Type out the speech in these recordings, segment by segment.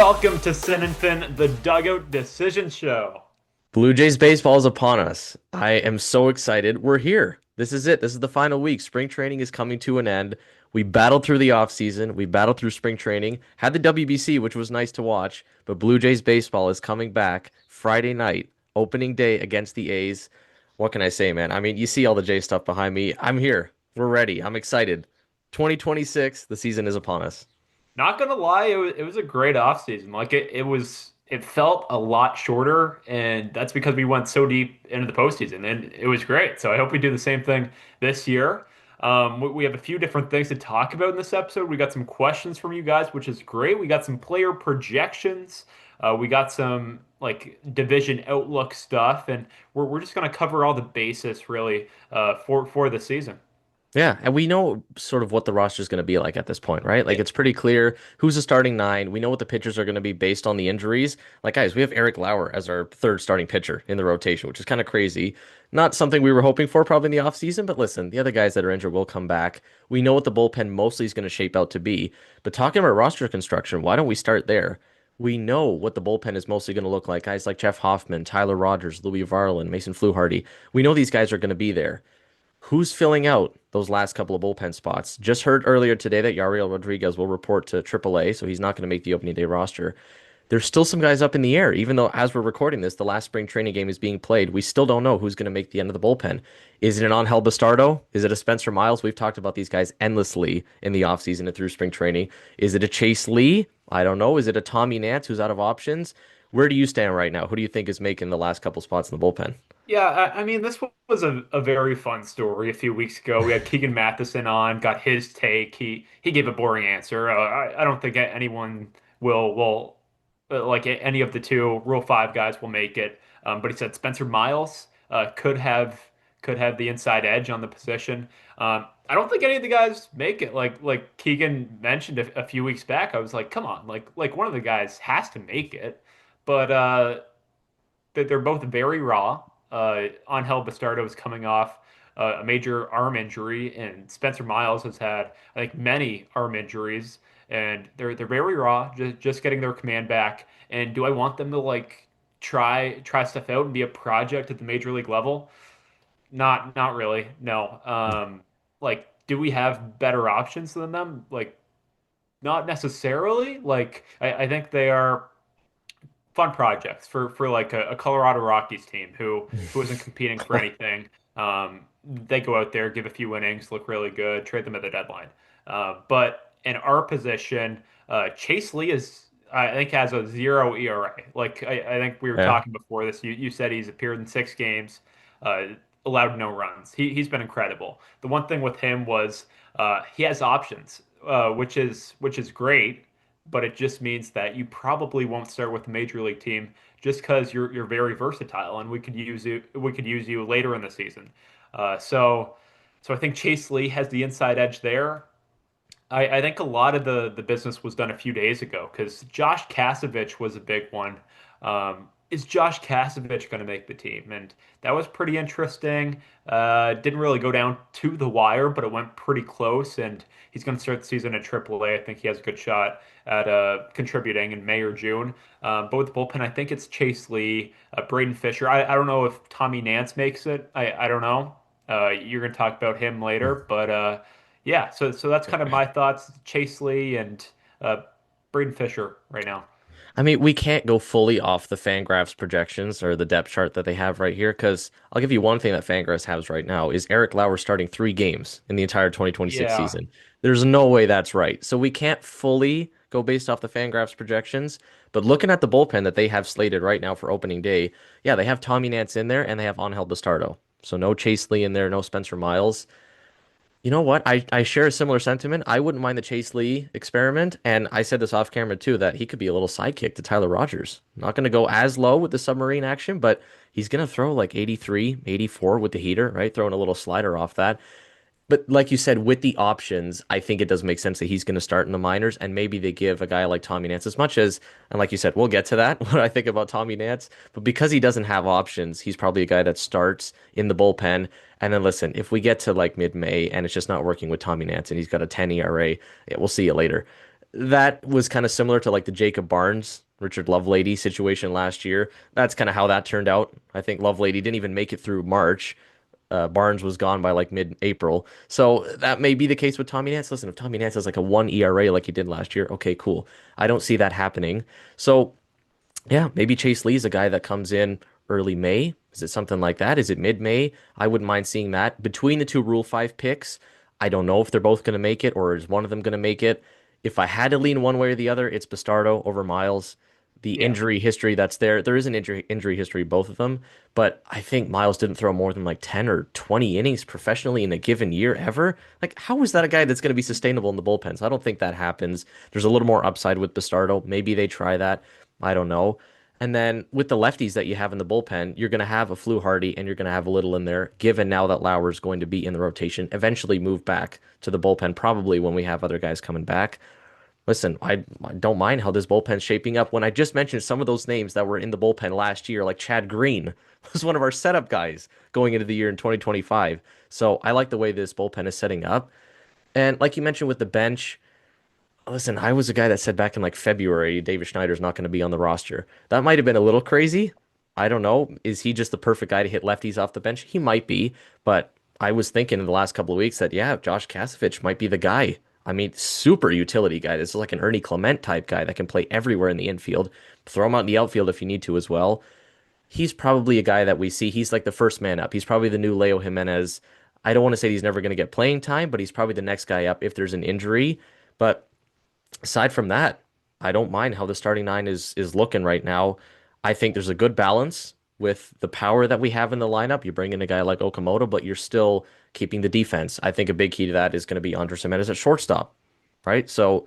Welcome to Sin and Fin, the Dugout Decision Show. Blue Jays baseball is upon us. I am so excited. We're here. This is it. This is the final week. Spring training is coming to an end. We battled through the offseason. We battled through spring training. Had the WBC, which was nice to watch, but Blue Jays baseball is coming back Friday night, opening day against the A's. What can I say, man? I mean, you see all the Jays stuff behind me. I'm here. We're ready. I'm excited. 2026, the season is upon us. Not gonna lie, it was a great offseason. It felt a lot shorter, and that's because we went so deep into the postseason, and it was great. So I hope we do the same thing this year. We have a few different things to talk about in this episode. We got some questions from you guys, which is great. We got some player projections. We got some like division outlook stuff, and we're just gonna cover all the bases really for the season. Yeah, and we know sort of what the roster is going to be like at this point, right? Like it's pretty clear who's the starting nine. We know what the pitchers are going to be based on the injuries. Like guys, we have Eric Lauer as our third starting pitcher in the rotation, which is kind of crazy. Not something we were hoping for probably in the offseason, but listen, the other guys that are injured will come back. We know what the bullpen mostly is going to shape out to be. But talking about roster construction, why don't we start there? We know what the bullpen is mostly going to look like. Guys like Jeff Hoffman, Tyler Rogers, Louis Varland, Mason Fluharty. We know these guys are going to be there. Who's filling out those last couple of bullpen spots? Just heard earlier today that Yariel Rodriguez will report to AAA, so he's not going to make the opening day roster. There's still some guys up in the air, even though as we're recording this, the last spring training game is being played. We still don't know who's going to make the end of the bullpen. Is it an Angel Bastardo? Is it a Spencer Miles? We've talked about these guys endlessly in the offseason and through spring training. Is it a Chase Lee? I don't know. Is it a Tommy Nance who's out of options? Where do you stand right now? Who do you think is making the last couple spots in the bullpen? Yeah, I mean, this was a very fun story a few weeks ago. We had Keegan Matheson on, got his take. He gave a boring answer. I don't think anyone will like any of the two Rule 5 guys will make it. But he said Spencer Miles could have the inside edge on the position. I don't think any of the guys make it. Like Keegan mentioned a few weeks back, I was like, come on, like one of the guys has to make it. But that they're both very raw. Angel Bastardo is coming off a major arm injury, and Spencer Miles has had, I think, many arm injuries, and they're very raw, just getting their command back. And do I want them to like try stuff out and be a project at the major league level? Not really. No. Like, do we have better options than them? Like, not necessarily. Like, I think they are fun projects for like a Colorado Rockies team who isn't competing for anything. They go out there, give a few innings, look really good, trade them at the deadline. But in our position, Chase Lee is I think has a 0 ERA. Like I think we were Yeah. talking before this. You said he's appeared in 6 games, uh, allowed no runs. He's been incredible. The one thing with him was he has options, which is great, but it just means that you probably won't start with a major league team just because you're very versatile, and we could use you later in the season. So I think Chase Lee has the inside edge there. I think a lot of the business was done a few days ago because Josh Kasevich was a big one. Is Josh Kasevich going to make the team? And that was pretty interesting. Didn't really go down to the wire, but it went pretty close. And he's going to start the season at AAA. I think he has a good shot at contributing in May or June. But with the bullpen, I think it's Chase Lee, Braden Fisher. I don't know if Tommy Nance makes it. I don't know. You're going to talk about him later, but yeah. So that's kind of my thoughts. Chase Lee and uh, Braden Fisher right now. I mean, we can't go fully off the Fangraphs projections or the depth chart that they have right here because I'll give you one thing that Fangraphs has right now is Eric Lauer starting 3 games in the entire 2026 Yeah. season. There's no way that's right. So we can't fully go based off the Fangraphs projections, but looking at the bullpen that they have slated right now for opening day, yeah, they have Tommy Nance in there and they have Angel Bastardo. So no Chase Lee in there, no Spencer Miles. You know what? I share a similar sentiment. I wouldn't mind the Chase Lee experiment, and I said this off camera too, that he could be a little sidekick to Tyler Rogers. Not going to go as low with the submarine action, but he's going to throw like 83, 84 with the heater, right? Throwing a little slider off that. But like you said, with the options, I think it does make sense that he's going to start in the minors, and maybe they give a guy like Tommy Nance as much as, and like you said, we'll get to that, what I think about Tommy Nance. But because he doesn't have options, he's probably a guy that starts in the bullpen. And then listen, if we get to like mid-May and it's just not working with Tommy Nance and he's got a 10 ERA, yeah, we'll see you later. that was kind of similar to like the Jacob Barnes, Richard Lovelady situation last year. That's kind of how that turned out. I think Lovelady didn't even make it through March. Barnes was gone by like mid-April. So that may be the case with Tommy Nance. Listen, if Tommy Nance has like a 1 ERA like he did last year, okay, cool. I don't see that happening. So yeah, maybe Chase Lee's a guy that comes in early May. Is it something like that? Is it mid-May? I wouldn't mind seeing that. Between the two Rule 5 picks, I don't know if they're both going to make it or is one of them going to make it. If I had to lean one way or the other, it's Bastardo over Miles. The Yeah. injury history that's there is an injury history, both of them. But I think Miles didn't throw more than like 10 or 20 innings professionally in a given year ever. Like, how is that a guy that's going to be sustainable in the bullpens? I don't think that happens. There's a little more upside with Bastardo. Maybe they try that. I don't know. And then with the lefties that you have in the bullpen, you're going to have a Flu Hardy and you're going to have a little in there, given now that Lauer's going to be in the rotation, eventually move back to the bullpen, probably when we have other guys coming back. Listen, I don't mind how this bullpen's shaping up. When I just mentioned some of those names that were in the bullpen last year, like Chad Green was one of our setup guys going into the year in 2025. So I like the way this bullpen is setting up. And like you mentioned with the bench, listen, I was a guy that said back in like February, David Schneider's not going to be on the roster. That might have been a little crazy. I don't know. Is he just the perfect guy to hit lefties off the bench? He might be, but I was thinking in the last couple of weeks that yeah, Josh Kasevich might be the guy. I mean, super utility guy. This is like an Ernie Clement type guy that can play everywhere in the infield. Throw him out in the outfield if you need to as well. He's probably a guy that we see. He's like the first man up. He's probably the new Leo Jimenez. I don't want to say he's never going to get playing time, but he's probably the next guy up if there's an injury. But aside from that, I don't mind how the starting nine is looking right now. I think there's a good balance with the power that we have in the lineup. You bring in a guy like Okamoto, but you're still keeping the defense. I think a big key to that is going to be Andres Gimenez at shortstop, right? So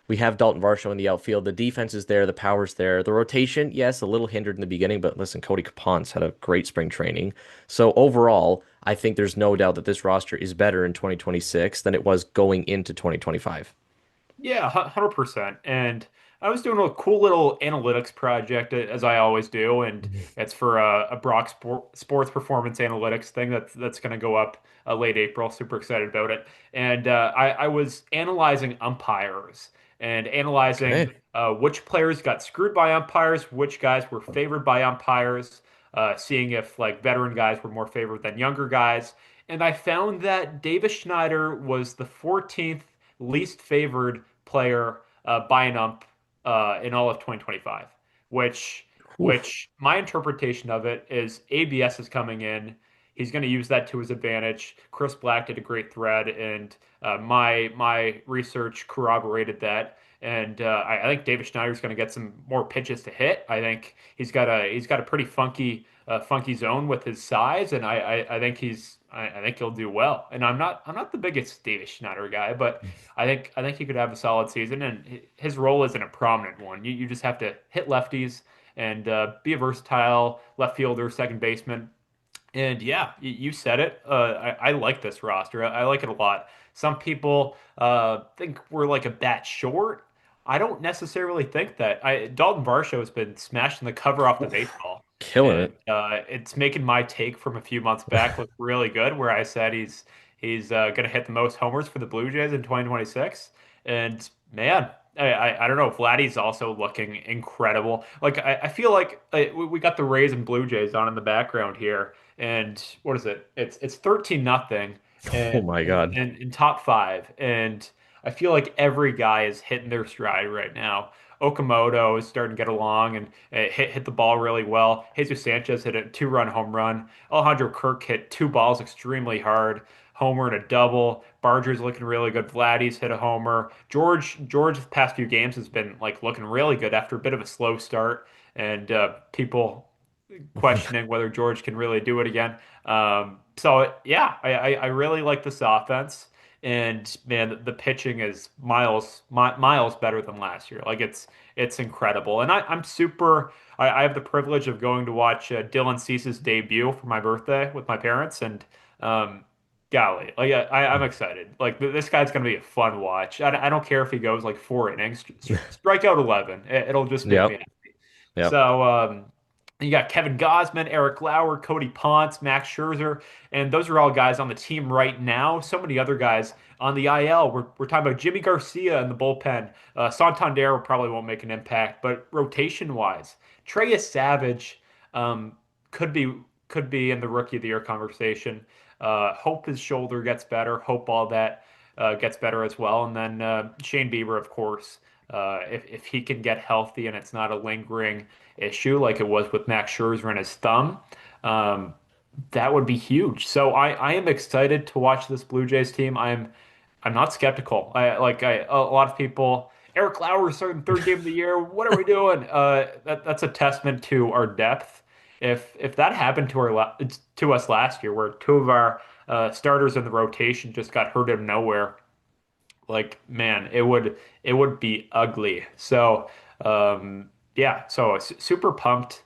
we have Dalton Varsho in the outfield. The defense is there, the power's there. The rotation, yes, a little hindered in the beginning, but listen, Cody Capons had a great spring training. So overall, I think there's no doubt that this roster is better in 2026 than it was going into 2025. Yeah, 100%. And I was doing a cool little analytics project as I always do, and it's for a Sports Performance Analytics thing that's going to go up late April. Super excited about it. And I was analyzing umpires and analyzing Okay. which players got screwed by umpires, which guys were favored by umpires, seeing if like veteran guys were more favored than younger guys. And I found that Davis Schneider was the 14th least favored player by an ump in all of 2025, which Oof. my interpretation of it is ABS is coming in. He's going to use that to his advantage. Chris Black did a great thread, and my research corroborated that. And I think David Schneider's going to get some more pitches to hit. I think he's got a pretty funky zone with his size, and I think I think he'll do well. And I'm not the biggest David Schneider guy, but I think he could have a solid season, and his role isn't a prominent one. You just have to hit lefties and be a versatile left fielder, second baseman. And yeah, you said it. I like this roster. I like it a lot. Some people think we're like a bat short. I don't necessarily think that. Dalton Varsho has been smashing the cover off the Oof. baseball, Killing and it. it's making my take from a few months back look really good, where I said he's going to hit the most homers for the Blue Jays in 2026. And man, I don't know. Vladdy's also looking incredible. Like I feel like we got the Rays and Blue Jays on in the background here, and what is it? It's 13-0 Oh and my God. in top five, and I feel like every guy is hitting their stride right now. Okamoto is starting to get along and hit the ball really well. Jesus Sanchez hit a two-run home run. Alejandro Kirk hit two balls extremely hard. Homer and a double. Barger's looking really good. Vladdy's hit a homer. George the past few games has been like looking really good after a bit of a slow start, and people questioning whether George can really do it again. So yeah, I really like this offense, and man, the pitching is miles better than last year. Like it's incredible, and I'm super. I have the privilege of going to watch Dylan Cease's debut for my birthday with my parents, and um, golly, like I'm excited. Like this guy's gonna be a fun watch. I don't care if he goes like 4 innings, strike out 11. It'll just make me Yep. happy. Yep. So You got Kevin Gausman, Eric Lauer, Cody Ponce, Max Scherzer, and those are all guys on the team right now. So many other guys on the IL. We're talking about Jimmy Garcia in the bullpen. Santander probably won't make an impact, but rotation wise, Trey Savage um, could be could be in the Rookie of the Year conversation. Hope his shoulder gets better. Hope all that gets better as well. And then Shane Bieber, of course, if he can get healthy and it's not a lingering issue like it was with Max Scherzer and his thumb, um, that would be huge. So I am excited to watch this Blue Jays team. I'm not skeptical. A lot of people. Eric Lauer starting third game of the year. What are we doing? That's a testament to our depth. If that happened to us last year, where two of our starters in the rotation just got hurt out of nowhere, like man, it would be ugly. So yeah, so super pumped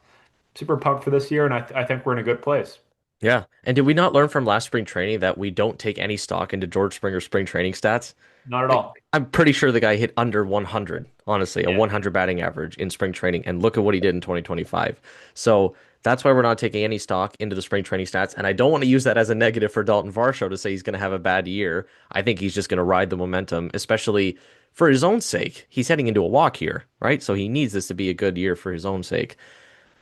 for this year, and I think we're in a good place. Yeah. And did we not learn from last spring training that we don't take any stock into George Springer's spring training stats? Not at Like, all. I'm pretty sure the guy hit under 100, honestly, a Yeah, 100 batting average in spring training. And look at what he did in 2025. So that's why we're not taking any stock into the spring training stats. And I don't want to use that as a negative for Dalton Varsho to say he's going to have a bad year. I think he's just going to ride the momentum, especially for his own sake. He's heading into a walk here, right? So he needs this to be a good year for his own sake.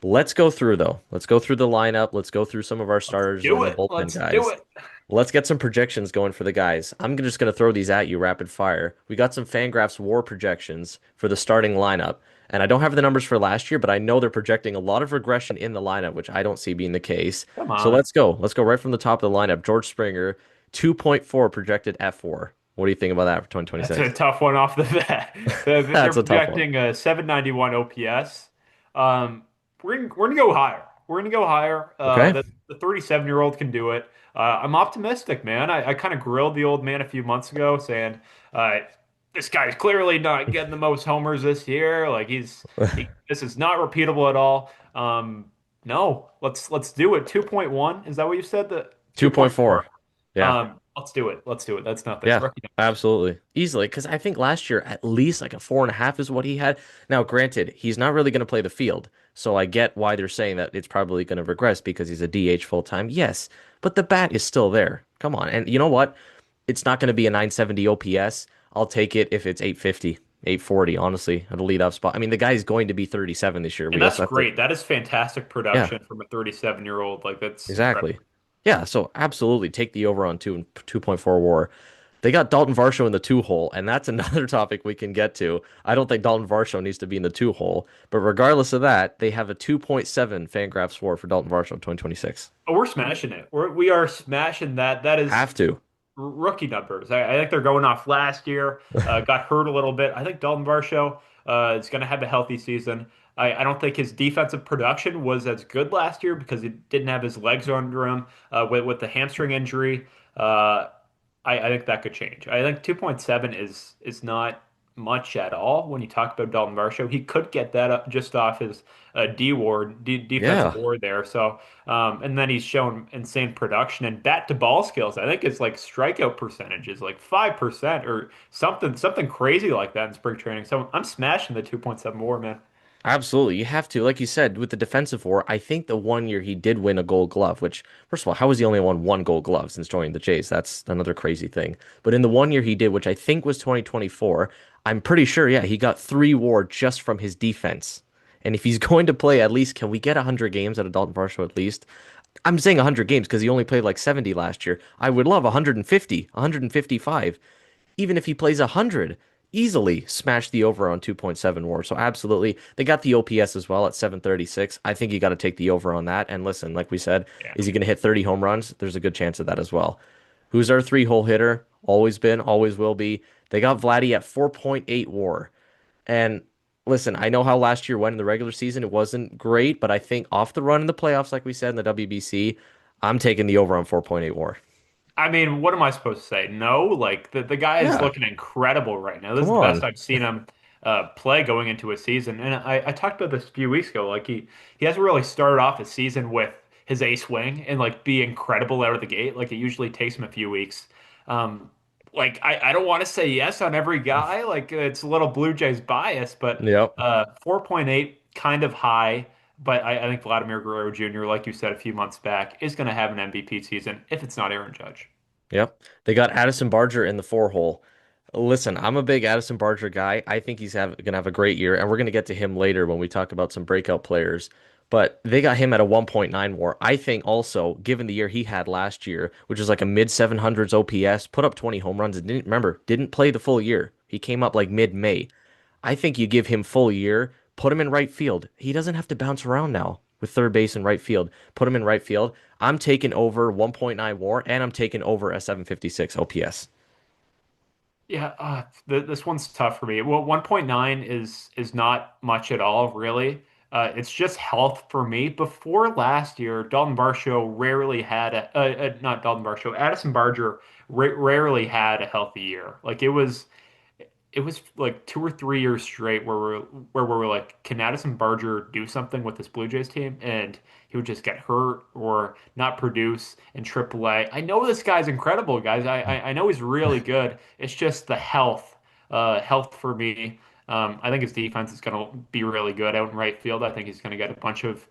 Let's go through though. Let's go through the lineup. Let's go through some of our let's starters do and the it. bullpen Let's do guys. it. Let's get some projections going for the guys. I'm just going to throw these at you rapid fire. We got some Fangraphs WAR projections for the starting lineup. And I don't have the numbers for last year, but I know they're projecting a lot of regression in the lineup, which I don't see being the case. Come So on. let's go. Let's go right from the top of the lineup. George Springer, 2.4 projected F4. What do you think about that for That's a 2026? tough one off the bat. They're That's a tough one. projecting a 791 OPS. We're gonna go higher. We're gonna go higher. Okay. The 37-year-old can do it. I'm optimistic, man. I kind of grilled the old man a few months ago, saying, uh, "This guy's clearly not getting the most homers this year. Like this is not repeatable at all." No, let's do it. 2.1. Is that what you said? The 2.4. 2.4. Yeah. Let's do it. Let's do it. That's nothing. Yeah, Rookie numbers. absolutely. Easily. Because I think last year, at least like a 4.5 is what he had. Now, granted, he's not really going to play the field. So I get why they're saying that it's probably going to regress because he's a DH full time. Yes, but the bat is still there. Come on. And you know what? It's not going to be a 970 OPS. I'll take it if it's 850, 840, honestly, at a leadoff spot. I mean, the guy's going to be 37 this year. And We that's also have to, great. That is fantastic yeah, production from a 37-year-old. Like that's incredible. exactly. Yeah, so absolutely take the over on 2.4 WAR. They got Dalton Varsho in the two hole, and that's another topic we can get to. I don't think Dalton Varsho needs to be in the two hole, but regardless of that, they have a 2.7 Fangraphs WAR for Dalton Varsho 2026. Oh, we're smashing it. We are smashing that. That is Have to. rookie numbers. I think they're going off last year. Got hurt a little bit. I think Dalton Varsho is going to have a healthy season. I don't think his defensive production was as good last year because he didn't have his legs under him with the hamstring injury. Uh, I think that could change. I think 2.7 is not much at all when you talk about Dalton Varsho. He could get that up just off his defensive Yeah, ward there. So and then he's shown insane production and bat to ball skills. I think it's like strikeout percentages like 5% or something crazy like that in spring training. So I'm smashing the 2.7 WAR, man. absolutely. You have to. Like you said, with the defensive WAR, I think the one year he did win a gold glove, which, first of all, how has he only won one gold glove since joining the Jays? That's another crazy thing. But in the one year he did, which I think was 2024, I'm pretty sure, yeah, he got three WAR just from his defense. And if he's going to play at least, can we get 100 games out of Dalton Varsho at least? I'm saying 100 games because he only played like 70 last year. I would love 150, 155. Even if he plays 100, easily smash the over on 2.7 WAR. So absolutely. They got the OPS as well at 736. I think you got to take the over on that. And listen, like we said, Yeah. is he going to hit 30 home runs? There's a good chance of that as well. Who's our three-hole hitter? Always been, always will be. They got Vladdy at 4.8 WAR. And listen, I know how last year went in the regular season. It wasn't great, but I think off the run in the playoffs, like we said in the WBC, I'm taking the over on 4.8 WAR. I mean, what am I supposed to say? No, like the guy is Yeah, looking incredible right now. This come is the best on. I've seen him play going into a season. And I talked about this a few weeks ago. Like he hasn't really started off a season with his ace wing and like be incredible out of the gate. Like it usually takes him a few weeks. Um, like I don't want to say yes on every guy. Like it's a little Blue Jays bias, but Yep. 4.8 kind of high. But I think Vladimir Guerrero Jr., like you said a few months back, is going to have an MVP season if it's not Aaron Judge. Yep. They got Addison Barger in the four hole. Listen, I'm a big Addison Barger guy. I think gonna have a great year, and we're gonna get to him later when we talk about some breakout players. But they got him at a 1.9 WAR. I think also, given the year he had last year, which is like a mid 700s OPS, put up 20 home runs, and didn't play the full year. He came up like mid-May. I think you give him full year, put him in right field. He doesn't have to bounce around now with third base and right field. Put him in right field. I'm taking over 1.9 WAR and I'm taking over a 756 OPS. Yeah, this one's tough for me. Well, 1.9 is not much at all, really. It's just health for me. Before last year, Dalton Varsho rarely had not Dalton Varsho, Addison Barger ra rarely had a healthy year. Like it was like 2 or 3 years straight where we were like, can Addison Barger do something with this Blue Jays team? And he would just get hurt or not produce in AAA. I know this guy's incredible, guys. I know he's really good. It's just the health for me. I think his defense is going to be really good out in right field. I think he's going to get a bunch of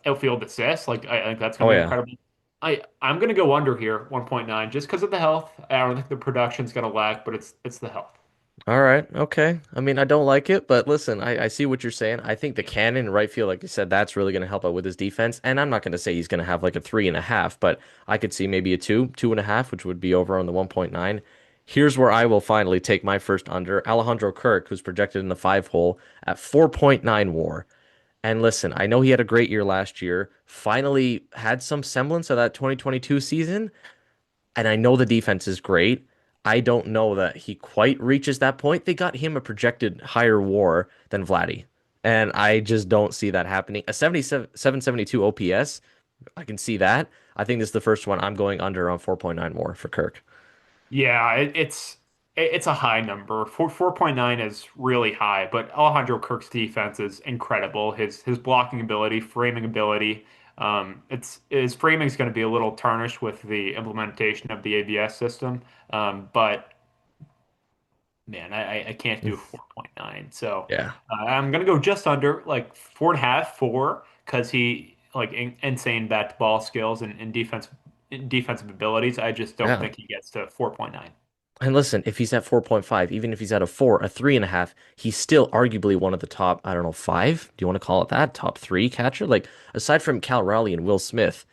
outfield assists. Like I think that's going Oh to be yeah. incredible. I'm going to go under here, 1.9, just because of the health. I don't think the production's going to lack, but it's the health. All right. Okay. I mean, I don't like it, but listen, I see what you're saying. I think the cannon in right field, like you said, that's really going to help out with his defense. And I'm not going to say he's going to have like a 3.5, but I could see maybe a 2.5, which would be over on the 1.9. Here's where I will finally take my first under. Alejandro Kirk, who's projected in the five hole at 4.9 WAR. And listen, I know he had a great year last year, finally had some semblance of that 2022 season, and I know the defense is great. I don't know that he quite reaches that point. They got him a projected higher WAR than Vladdy, and I just don't see that happening. A 77, 772 OPS, I can see that. I think this is the first one I'm going under on 4.9 WAR for Kirk. Yeah, it's a high number. 4.9 is really high, but Alejandro Kirk's defense is incredible. His blocking ability, framing ability, it's his framing is going to be a little tarnished with the implementation of the ABS system. But man, I can't do 4.9. So Yeah. I'm gonna go just under like 4.5, 4, because he like insane bat to ball skills and defensive abilities. I just don't Yeah. think he gets to 4.9. And listen, if he's at 4.5, even if he's at a 4, a 3.5, he's still arguably one of the top, I don't know, five? Do you want to call it that? Top three catcher? Like, aside from Cal Raleigh and Will Smith,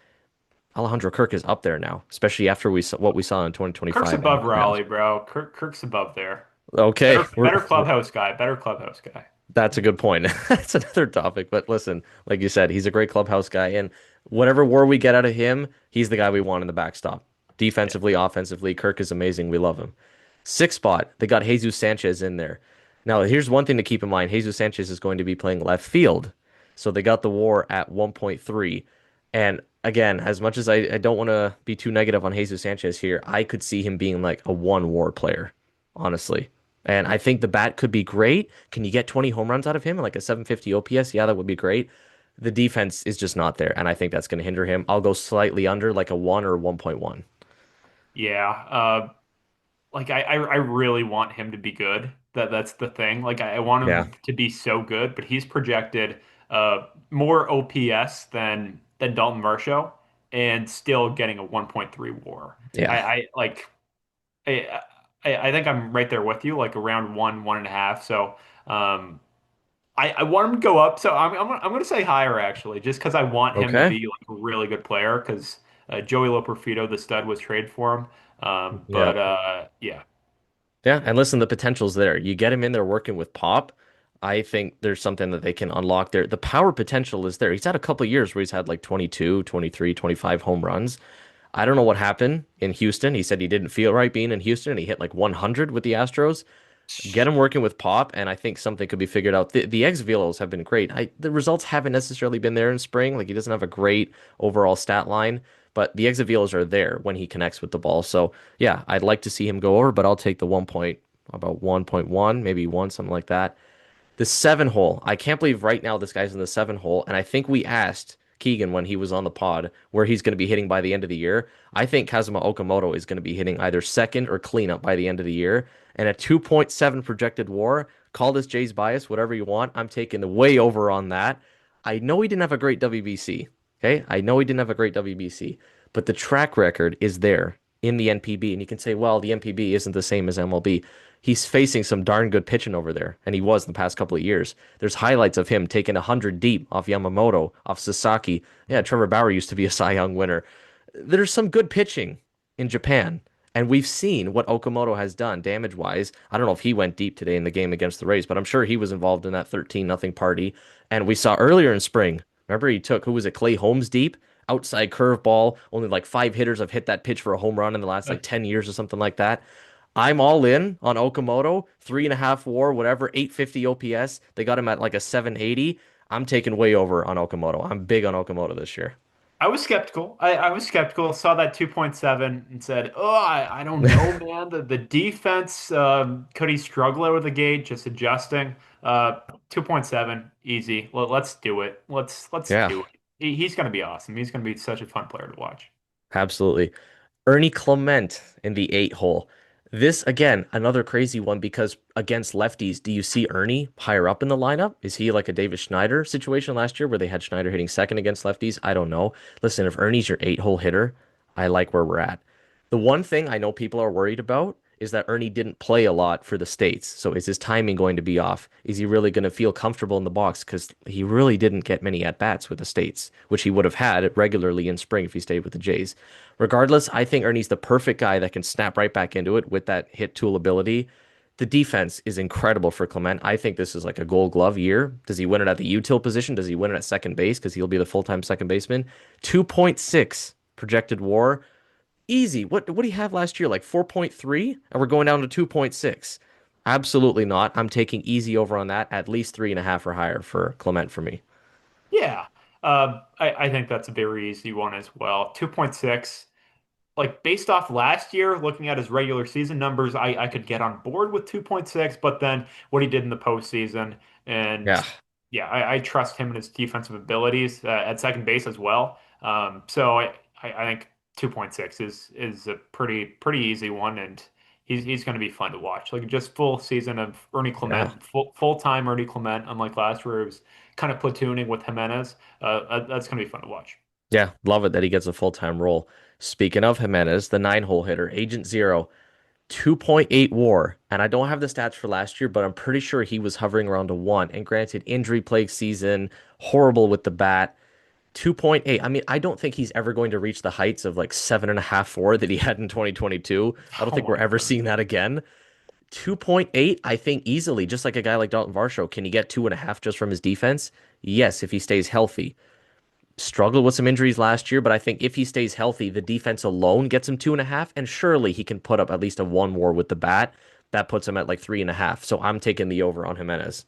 Alejandro Kirk is up there now, especially after what we saw in Kirk's 2025 and the above playoffs. Raleigh, bro. Kirk's above there. Okay, Better clubhouse guy. Better clubhouse guy. that's a good point. That's another topic. But listen, like you said, he's a great clubhouse guy, and whatever war we get out of him, he's the guy we want in the backstop. Yeah. Defensively, offensively, Kirk is amazing. We love him. Sixth spot, they got Jesus Sanchez in there. Now, here's one thing to keep in mind. Jesus Sanchez is going to be playing left field. So they got the war at 1.3. And again, as much as I don't want to be too negative on Jesus Sanchez here, I could see him being like a one war player, honestly. And I think the bat could be great. Can you get 20 home runs out of him, like a 750 OPS? Yeah, that would be great. The defense is just not there, and I think that's going to hinder him. I'll go slightly under, like a 1 or 1.1. Yeah. Like I really want him to be good. That's the thing. Like I want Yeah. him to be so good, but he's projected more OPS than Dalton Varsho and still getting a 1.3 WAR. Yeah. I like I, I think I'm right there with you, like around 1.5. So um I want him to go up. So I'm gonna say higher actually, just because I want him to Okay. be like a really good player because Joey Loperfido, the stud, was traded for him. Yeah. Yeah. Yeah, and listen, the potential's there. You get him in there working with Pop. I think there's something that they can unlock there. The power potential is there. He's had a couple of years where he's had like 22, 23, 25 home runs. I don't know what happened in Houston. He said he didn't feel right being in Houston and he hit like 100 with the Astros. Get him working with Pop, and I think something could be figured out. The ex velos have been great. The results haven't necessarily been there in spring. Like he doesn't have a great overall stat line, but the exit velos are there when he connects with the ball. So yeah, I'd like to see him go over, but I'll take the 1.1, maybe one, something like that. The seven hole. I can't believe right now this guy's in the seven hole. And I think we asked Keegan when he was on the pod where he's going to be hitting by the end of the year. I think Kazuma Okamoto is going to be hitting either second or cleanup by the end of the year. And a 2.7 projected WAR. Call this Jay's bias, whatever you want. I'm taking the way over on that. I know he didn't have a great WBC. Okay. I know he didn't have a great WBC, but the track record is there in the NPB. And you can say, well, the NPB isn't the same as MLB. He's facing some darn good pitching over there, and he was in the past couple of years. There's highlights of him taking 100 deep off Yamamoto, off Sasaki. Yeah, Trevor Bauer used to be a Cy Young winner. There's some good pitching in Japan. And we've seen what Okamoto has done damage wise. I don't know if he went deep today in the game against the Rays, but I'm sure he was involved in that 13-0 party. And we saw earlier in spring, remember he took, who was it, Clay Holmes deep? Outside curveball. Only like five hitters have hit that pitch for a home run in the last like 10 years or something like that. I'm all in on Okamoto. 3.5 WAR, whatever, 850 OPS. They got him at like a 780. I'm taking way over on Okamoto. I'm big on Okamoto this year. I was skeptical. I was skeptical. Saw that 2.7 and said, "Oh, I don't know, man. The defense could he struggle out of the gate just adjusting? 2.7 easy. Let's do it. Let's Yeah, do it. He's going to be awesome. He's going to be such a fun player to watch." absolutely. Ernie Clement in the 8 hole. This, again, another crazy one because against lefties, do you see Ernie higher up in the lineup? Is he like a David Schneider situation last year where they had Schneider hitting second against lefties? I don't know. Listen, if Ernie's your 8 hole hitter, I like where we're at. The one thing I know people are worried about is that Ernie didn't play a lot for the States. So is his timing going to be off? Is he really going to feel comfortable in the box? Because he really didn't get many at bats with the States, which he would have had regularly in spring if he stayed with the Jays. Regardless, I think Ernie's the perfect guy that can snap right back into it with that hit tool ability. The defense is incredible for Clement. I think this is like a gold glove year. Does he win it at the util position? Does he win it at second base? Because he'll be the full-time second baseman. 2.6 projected WAR. Easy. What do you have last year? Like 4.3? And we're going down to 2.6. Absolutely not. I'm taking easy over on that. At least 3.5 or higher for Clement for me. Yeah. I think that's a very easy one as well. 2.6. Like based off last year, looking at his regular season numbers, I could get on board with 2.6, but then what he did in the postseason, and Yeah. yeah, I trust him and his defensive abilities at second base as well. So I think 2.6 is a pretty easy one, and he's going to be fun to watch. Like just full season of Ernie Yeah. Clement, full time Ernie Clement, unlike last year, it was kind of platooning with Jimenez. That's going to be fun to watch. Yeah. Love it that he gets a full-time role. Speaking of Jimenez, the 9 hole hitter, Agent Zero, 2.8 WAR. And I don't have the stats for last year, but I'm pretty sure he was hovering around a 1. And granted, injury plagued season, horrible with the bat. 2.8. I mean, I don't think he's ever going to reach the heights of like 7.5 WAR that he had in 2022. I don't Oh think we're my ever seeing goodness. that again. 2.8, I think easily, just like a guy like Dalton Varsho. Can he get 2.5 just from his defense? Yes, if he stays healthy. Struggled with some injuries last year, but I think if he stays healthy, the defense alone gets him 2.5, and surely he can put up at least a 1 WAR with the bat. That puts him at like 3.5. So I'm taking the over on Jimenez.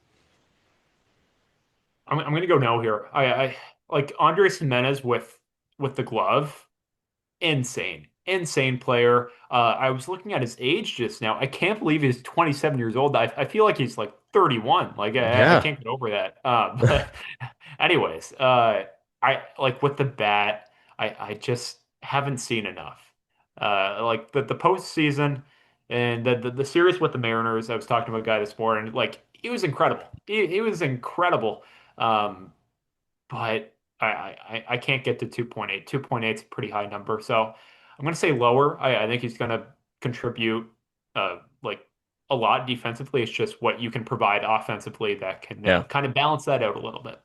I'm gonna go no here. I like Andres Jimenez with the glove. Insane player. I was looking at his age just now. I can't believe he's 27 years old. I feel like he's like 31. Like I Yeah. can't get over that. But anyways, I like with the bat. I just haven't seen enough. Like the postseason and the series with the Mariners. I was talking to a guy this morning. Like he was incredible. He was incredible. Um, but I can't get to 2.8. 2.8 is a pretty high number. So I'm going to say lower. I think he's going to contribute like a lot defensively. It's just what you can provide offensively that can Yeah. kind of balance that out a little bit.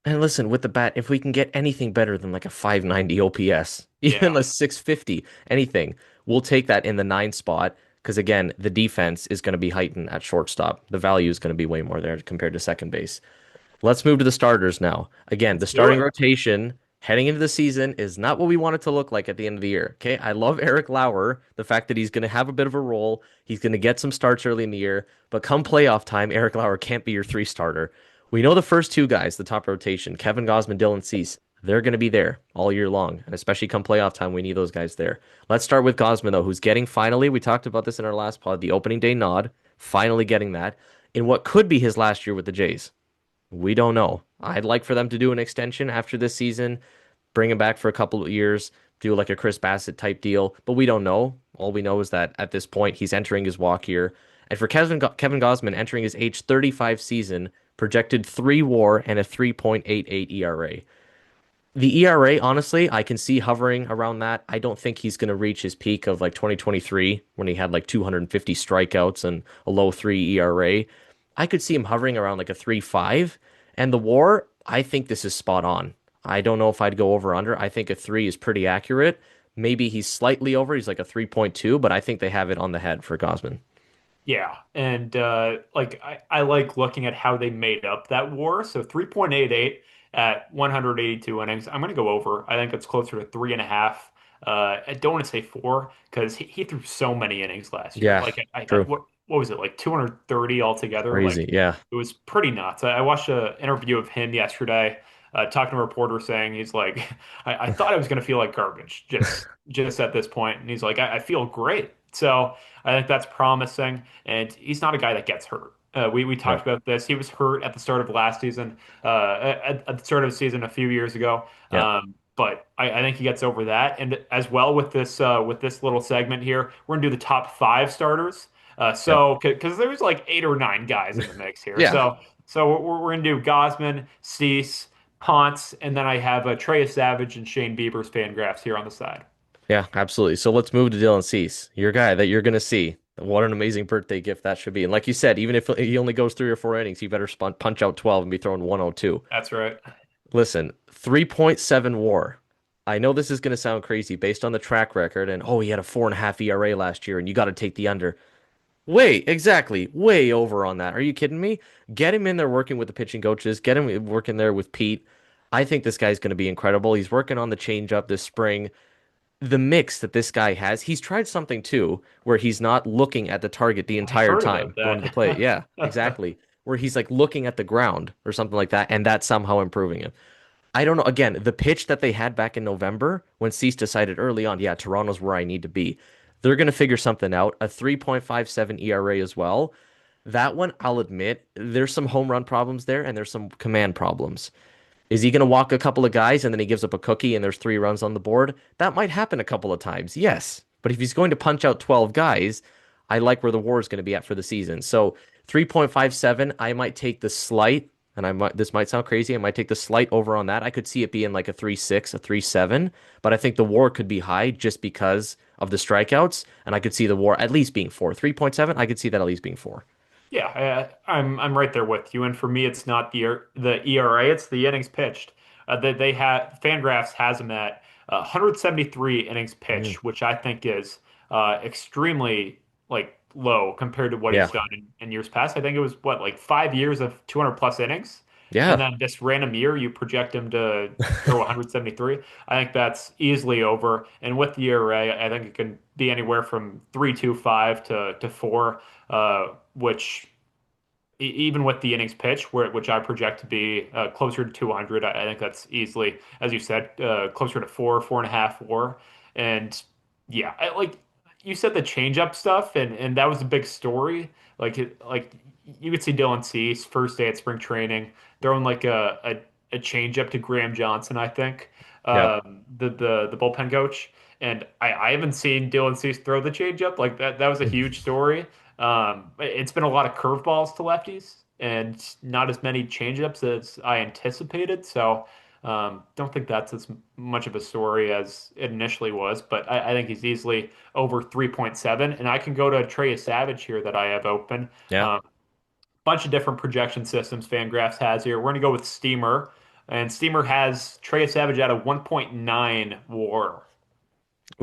And listen, with the bat, if we can get anything better than like a 590 OPS, even Yeah. a 650, anything, we'll take that in the 9 spot. Because again, the defense is going to be heightened at shortstop. The value is going to be way more there compared to second base. Let's move to the starters now. Again, the Let's do starting it. rotation heading into the season is not what we want it to look like at the end of the year. Okay. I love Eric Lauer, the fact that he's going to have a bit of a role. He's going to get some starts early in the year, but come playoff time, Eric Lauer can't be your 3 starter. We know the first 2 guys, the top rotation, Kevin Gausman, Dylan Cease, they're going to be there all year long. And especially come playoff time, we need those guys there. Let's start with Gausman, though, who's getting finally, we talked about this in our last pod, the opening day nod, finally getting that in what could be his last year with the Jays. We don't know. I'd like for them to do an extension after this season, bring him back for a couple of years, do like a Chris Bassett type deal, but we don't know. All we know is that at this point, he's entering his walk year. And for Kevin Gausman entering his age 35 season, projected 3 WAR and a 3.88 ERA. The ERA, honestly, I can see hovering around that. I don't think he's going to reach his peak of like 2023 when he had like 250 strikeouts and a low 3 ERA. I could see him hovering around like a 3.5. And the WAR, I think this is spot on. I don't know if I'd go over under. I think a 3 is pretty accurate. Maybe he's slightly over. He's like a 3.2, but I think they have it on the head for Gosman. Yeah, and like I like looking at how they made up that war. So 3.88 at 182 innings. I'm going to go over. I think it's closer to 3.5. I don't want to say 4 because he threw so many innings last year. Yeah, Like true. what was it, like 230 altogether? Crazy. Like Yeah. it was pretty nuts. I watched an interview of him yesterday, talking to a reporter saying he's like, I thought I was going to feel like garbage just at this point, and he's like, I feel great. So I think that's promising, and he's not a guy that gets hurt. We talked No. about this. He was hurt at the start of last season, at the start of the season a few years ago. Yeah. But I think he gets over that. And as well with this little segment here, we're gonna do the top five starters. Yep. So because there's like 8 or 9 guys in the mix here. Yeah. So we're gonna do Gosman, Cease, Ponce, and then I have Trey Savage and Shane Bieber's fan graphs here on the side. Yeah, absolutely. So let's move to Dylan Cease, your guy that you're going to see. What an amazing birthday gift that should be. And like you said, even if he only goes 3 or 4 innings, he better punch out 12 and be throwing 102. That's right. Listen, 3.7 WAR. I know this is going to sound crazy based on the track record, and oh, he had a 4.5 ERA last year, and you got to take the under. Wait, exactly. Way over on that. Are you kidding me? Get him in there working with the pitching coaches. Get him working there with Pete. I think this guy's going to be incredible. He's working on the changeup this spring. The mix that this guy has, he's tried something too, where he's not looking at the target the I entire heard about time going to the plate. that. Yeah, exactly. Where he's like looking at the ground or something like that, and that's somehow improving him. I don't know. Again, the pitch that they had back in November when Cease decided early on, yeah, Toronto's where I need to be. They're going to figure something out. A 3.57 ERA as well. That one, I'll admit, there's some home run problems there and there's some command problems. Is he going to walk a couple of guys and then he gives up a cookie and there's 3 runs on the board? That might happen a couple of times, yes. But if he's going to punch out 12 guys, I like where the war is going to be at for the season. So 3.57, I might take the slight, and this might sound crazy, I might take the slight over on that. I could see it being like a 3.6, a 3.7, but I think the war could be high just because of the strikeouts, and I could see the war at least being 4. 3.7, I could see that at least being 4. Yeah, I'm right there with you. And for me, it's not the ERA, it's the innings pitched. They had Fangraphs has him at 173 innings Mm. pitched, which I think is extremely like low compared to what Yeah. he's done in years past. I think it was what like 5 years of 200 plus innings, and Yeah. then this random year you project him to throw 173. I think that's easily over. And with the ERA, I think it can be anywhere from 3.25 to 4, which even with the innings pitch, which I project to be closer to 200, I think that's easily, as you said, closer to 4, 4.5, 4. And yeah, like you said, the changeup stuff, and that was a big story. Like you could see Dylan Cease first day at spring training throwing like a changeup to Graham Johnson, I think, Yep. the bullpen coach. And I haven't seen Dylan Cease throw the changeup like that. That was a huge story. It's been a lot of curveballs to lefties and not as many changeups as I anticipated. So don't think that's as much of a story as it initially was. But I think he's easily over 3.7. And I can go to Trey Savage here that I have open. Yeah. Bunch of different projection systems Fangraphs has here. We're going to go with Steamer. And Steamer has Trey Savage at a 1.9 WAR.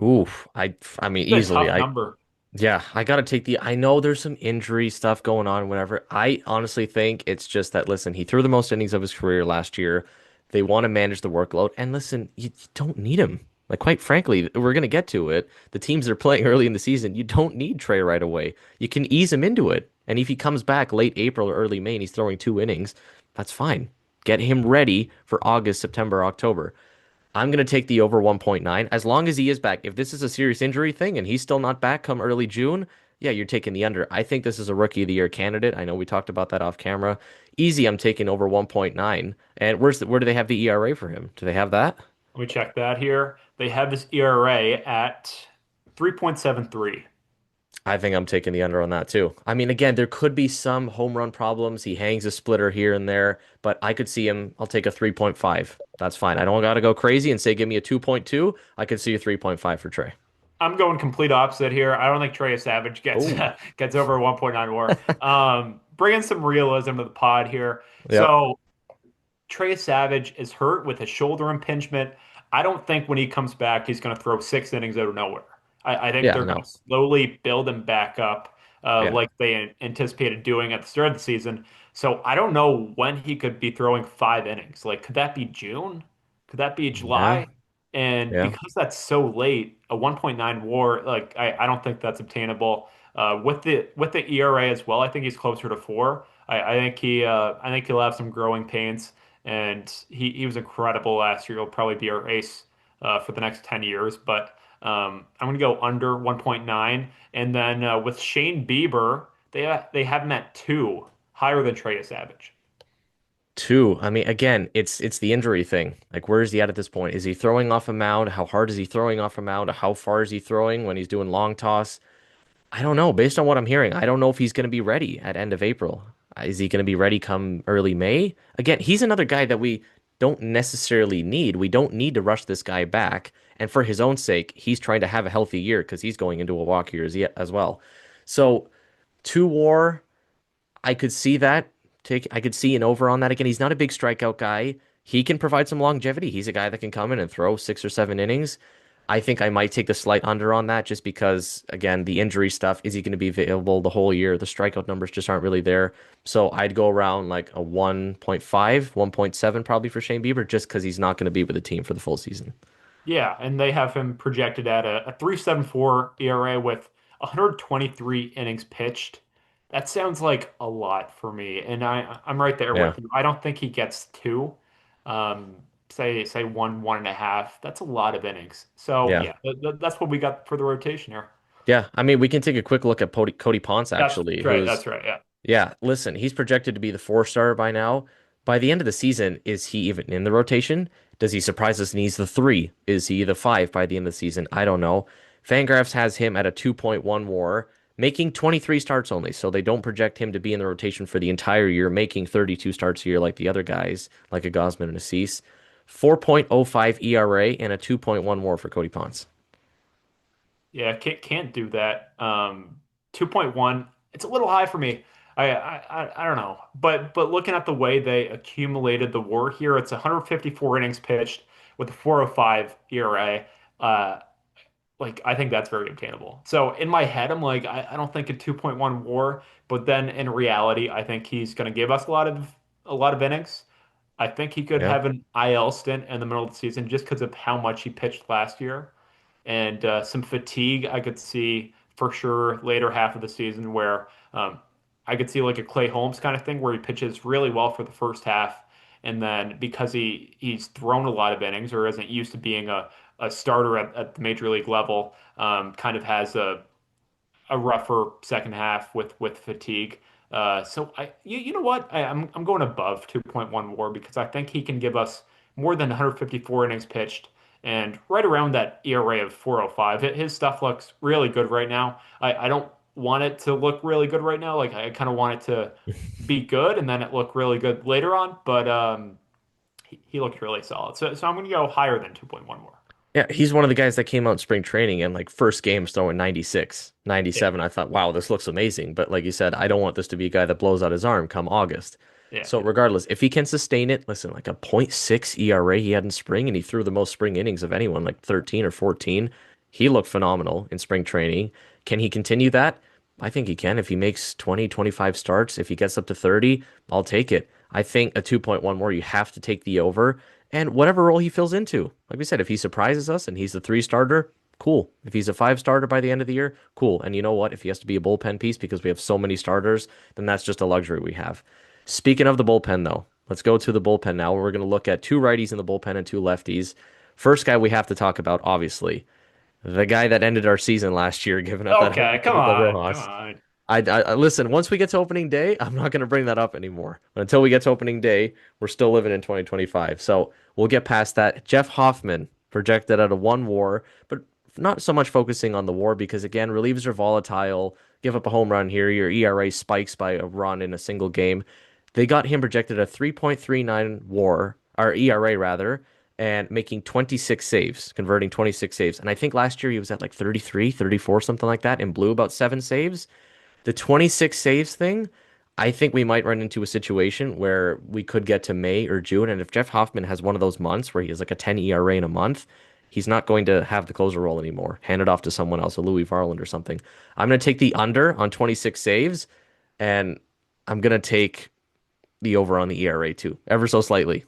Oof. I mean It's a easily. tough number. Yeah, I gotta take the. I know there's some injury stuff going on, whatever. I honestly think it's just that, listen, he threw the most innings of his career last year. They want to manage the workload. And listen, you don't need him. Like, quite frankly, we're gonna get to it. The teams that are playing early in the season, you don't need Trey right away. You can ease him into it. And if he comes back late April or early May and he's throwing 2 innings, that's fine. Get him ready for August, September, October. I'm going to take the over 1.9 as long as he is back. If this is a serious injury thing and he's still not back come early June, yeah, you're taking the under. I think this is a rookie of the year candidate. I know we talked about that off camera. Easy, I'm taking over 1.9. And where do they have the ERA for him? Do they have that? Let me check that here. They have this ERA at 3.73. I think I'm taking the under on that too. I mean, again, there could be some home run problems. He hangs a splitter here and there, but I could see him. I'll take a 3.5. That's fine. I don't got to go crazy and say give me a 2.2. I could see a 3.5 for Trey. I'm going complete opposite here. I don't think Trey Savage gets Oh, gets over 1.9 WAR. Bringing some realism to the pod here. yep. So Trey Savage is hurt with a shoulder impingement. I don't think when he comes back, he's going to throw 6 innings out of nowhere. I think Yeah, they're going no. to slowly build him back up, Yeah. like they anticipated doing at the start of the season. So I don't know when he could be throwing 5 innings. Like, could that be June? Could that be Yeah. July? And Yeah. because that's so late, a 1.9 WAR, like I don't think that's obtainable. With the ERA as well, I think he's closer to 4. I think he'll have some growing pains, and he was incredible last year. He'll probably be our ace for the next 10 years. But I'm going to go under 1.9. And then with Shane Bieber, they have him at 2, higher than Trey Savage. Two. I mean, again, it's the injury thing. Like, where is he at this point? Is he throwing off a mound? How hard is he throwing off a mound? How far is he throwing when he's doing long toss? I don't know. Based on what I'm hearing, I don't know if he's going to be ready at end of April. Is he going to be ready come early May? Again, he's another guy that we don't necessarily need. We don't need to rush this guy back. And for his own sake, he's trying to have a healthy year because he's going into a walk year as well. So, two WAR. I could see that. I could see an over on that. Again, he's not a big strikeout guy. He can provide some longevity. He's a guy that can come in and throw 6 or 7 innings. I think I might take the slight under on that just because, again, the injury stuff. Is he going to be available the whole year? The strikeout numbers just aren't really there. So I'd go around like a 1.5, 1.7 probably for Shane Bieber just because he's not going to be with the team for the full season. Yeah, and they have him projected at a 3.74 ERA with 123 innings pitched. That sounds like a lot for me, and I'm right there Yeah. with you. I don't think he gets 2. Um, say 1.5. That's a lot of innings. So Yeah. yeah, that's what we got for the rotation here. Yeah. I mean, we can take a quick look at Cody Ponce, That's actually, right. who's That's right. Yeah. yeah, listen, he's projected to be the 4 star by now. By the end of the season, is he even in the rotation? Does he surprise us and he's the 3? Is he the 5 by the end of the season? I don't know. Fangraphs has him at a 2.1 WAR, making 23 starts only, so they don't project him to be in the rotation for the entire year, making 32 starts a year like the other guys, like a Gosman and a Cease. 4.05 ERA and a 2.1 WAR for Cody Ponce. Yeah, can't do that. 2.1, it's a little high for me. I don't know. But looking at the way they accumulated the WAR here, it's 154 innings pitched with a 4.05 ERA. Uh, like I think that's very obtainable. So in my head, I'm like, I don't think a 2.1 WAR, but then in reality, I think he's going to give us a lot of innings. I think he could Yeah, have an IL stint in the middle of the season just because of how much he pitched last year and some fatigue I could see for sure later half of the season where I could see like a Clay Holmes kind of thing where he pitches really well for the first half and then because he's thrown a lot of innings or isn't used to being a starter at the major league level, kind of has a rougher second half with fatigue. So you know what? I'm going above 2.1 WAR because I think he can give us more than 154 innings pitched and right around that ERA of 4.05. His stuff looks really good right now. I don't want it to look really good right now. Like I kind of want it to be good and then it look really good later on. But he looked really solid. So I'm going to go higher than 2.1 WAR. yeah, he's one of the guys that came out in spring training and like first game was throwing 96, Yeah, 97. I thought, wow, this looks amazing. But like you said, I don't want this to be a guy that blows out his arm come August. yeah, So yeah. regardless, if he can sustain it, listen, like a point 0.6 ERA he had in spring and he threw the most spring innings of anyone, like 13 or 14. He looked phenomenal in spring training. Can he continue that? I think he can. If he makes 20, 25 starts, if he gets up to 30, I'll take it. I think a 2.1 more, you have to take the over and whatever role he fills into. Like we said, if he surprises us and he's the 3 starter, cool. If he's a 5 starter by the end of the year, cool. And you know what? If he has to be a bullpen piece because we have so many starters, then that's just a luxury we have. Speaking of the bullpen, though, let's go to the bullpen now. We're going to look at 2 righties in the bullpen and 2 lefties. First guy we have to talk about, obviously, the guy that ended our season last year, giving up that home Okay, run to come Miguel on, come Rojas. on. Listen. Once we get to opening day, I'm not going to bring that up anymore. But until we get to opening day, we're still living in 2025. So we'll get past that. Jeff Hoffman projected at a 1 WAR, but not so much focusing on the WAR because again, relievers are volatile. Give up a home run here, your ERA spikes by a run in a single game. They got him projected a 3.39 WAR or ERA rather, and making 26 saves, converting 26 saves. And I think last year he was at like 33, 34, something like that, and blew about seven saves. The 26 saves thing, I think we might run into a situation where we could get to May or June. And if Jeff Hoffman has one of those months where he has like a 10 ERA in a month, he's not going to have the closer role anymore. Hand it off to someone else, a Louis Varland or something. I'm going to take the under on 26 saves, and I'm going to take the over on the ERA too, ever so slightly.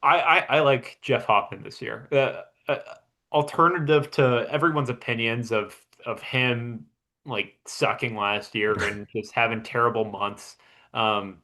I like Jeff Hoffman this year. Alternative to everyone's opinions of him like sucking last year and just having terrible months.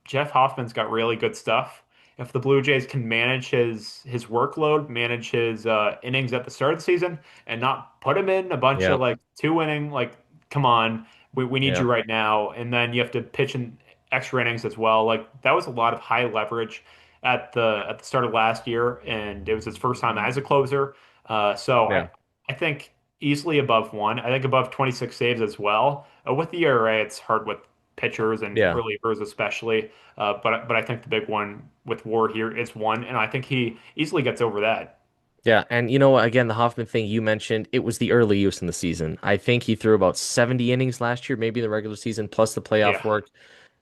Jeff Hoffman's got really good stuff. If the Blue Jays can manage his workload, manage his innings at the start of the season, and not put him in a bunch Yeah, of like two inning, like come on, we need yeah, you right now, and then you have to pitch in extra innings as well. Like that was a lot of high leverage at the start of last year, and it was his first time as a closer. So yeah, I think easily above one. I think above 26 saves as well. With the ERA, it's hard with pitchers and yeah. relievers especially. But I think the big one with Ward here is one, and I think he easily gets over that. Yeah, and you know what? Again, the Hoffman thing you mentioned, it was the early use in the season. I think he threw about 70 innings last year, maybe the regular season plus the playoff Yeah. work.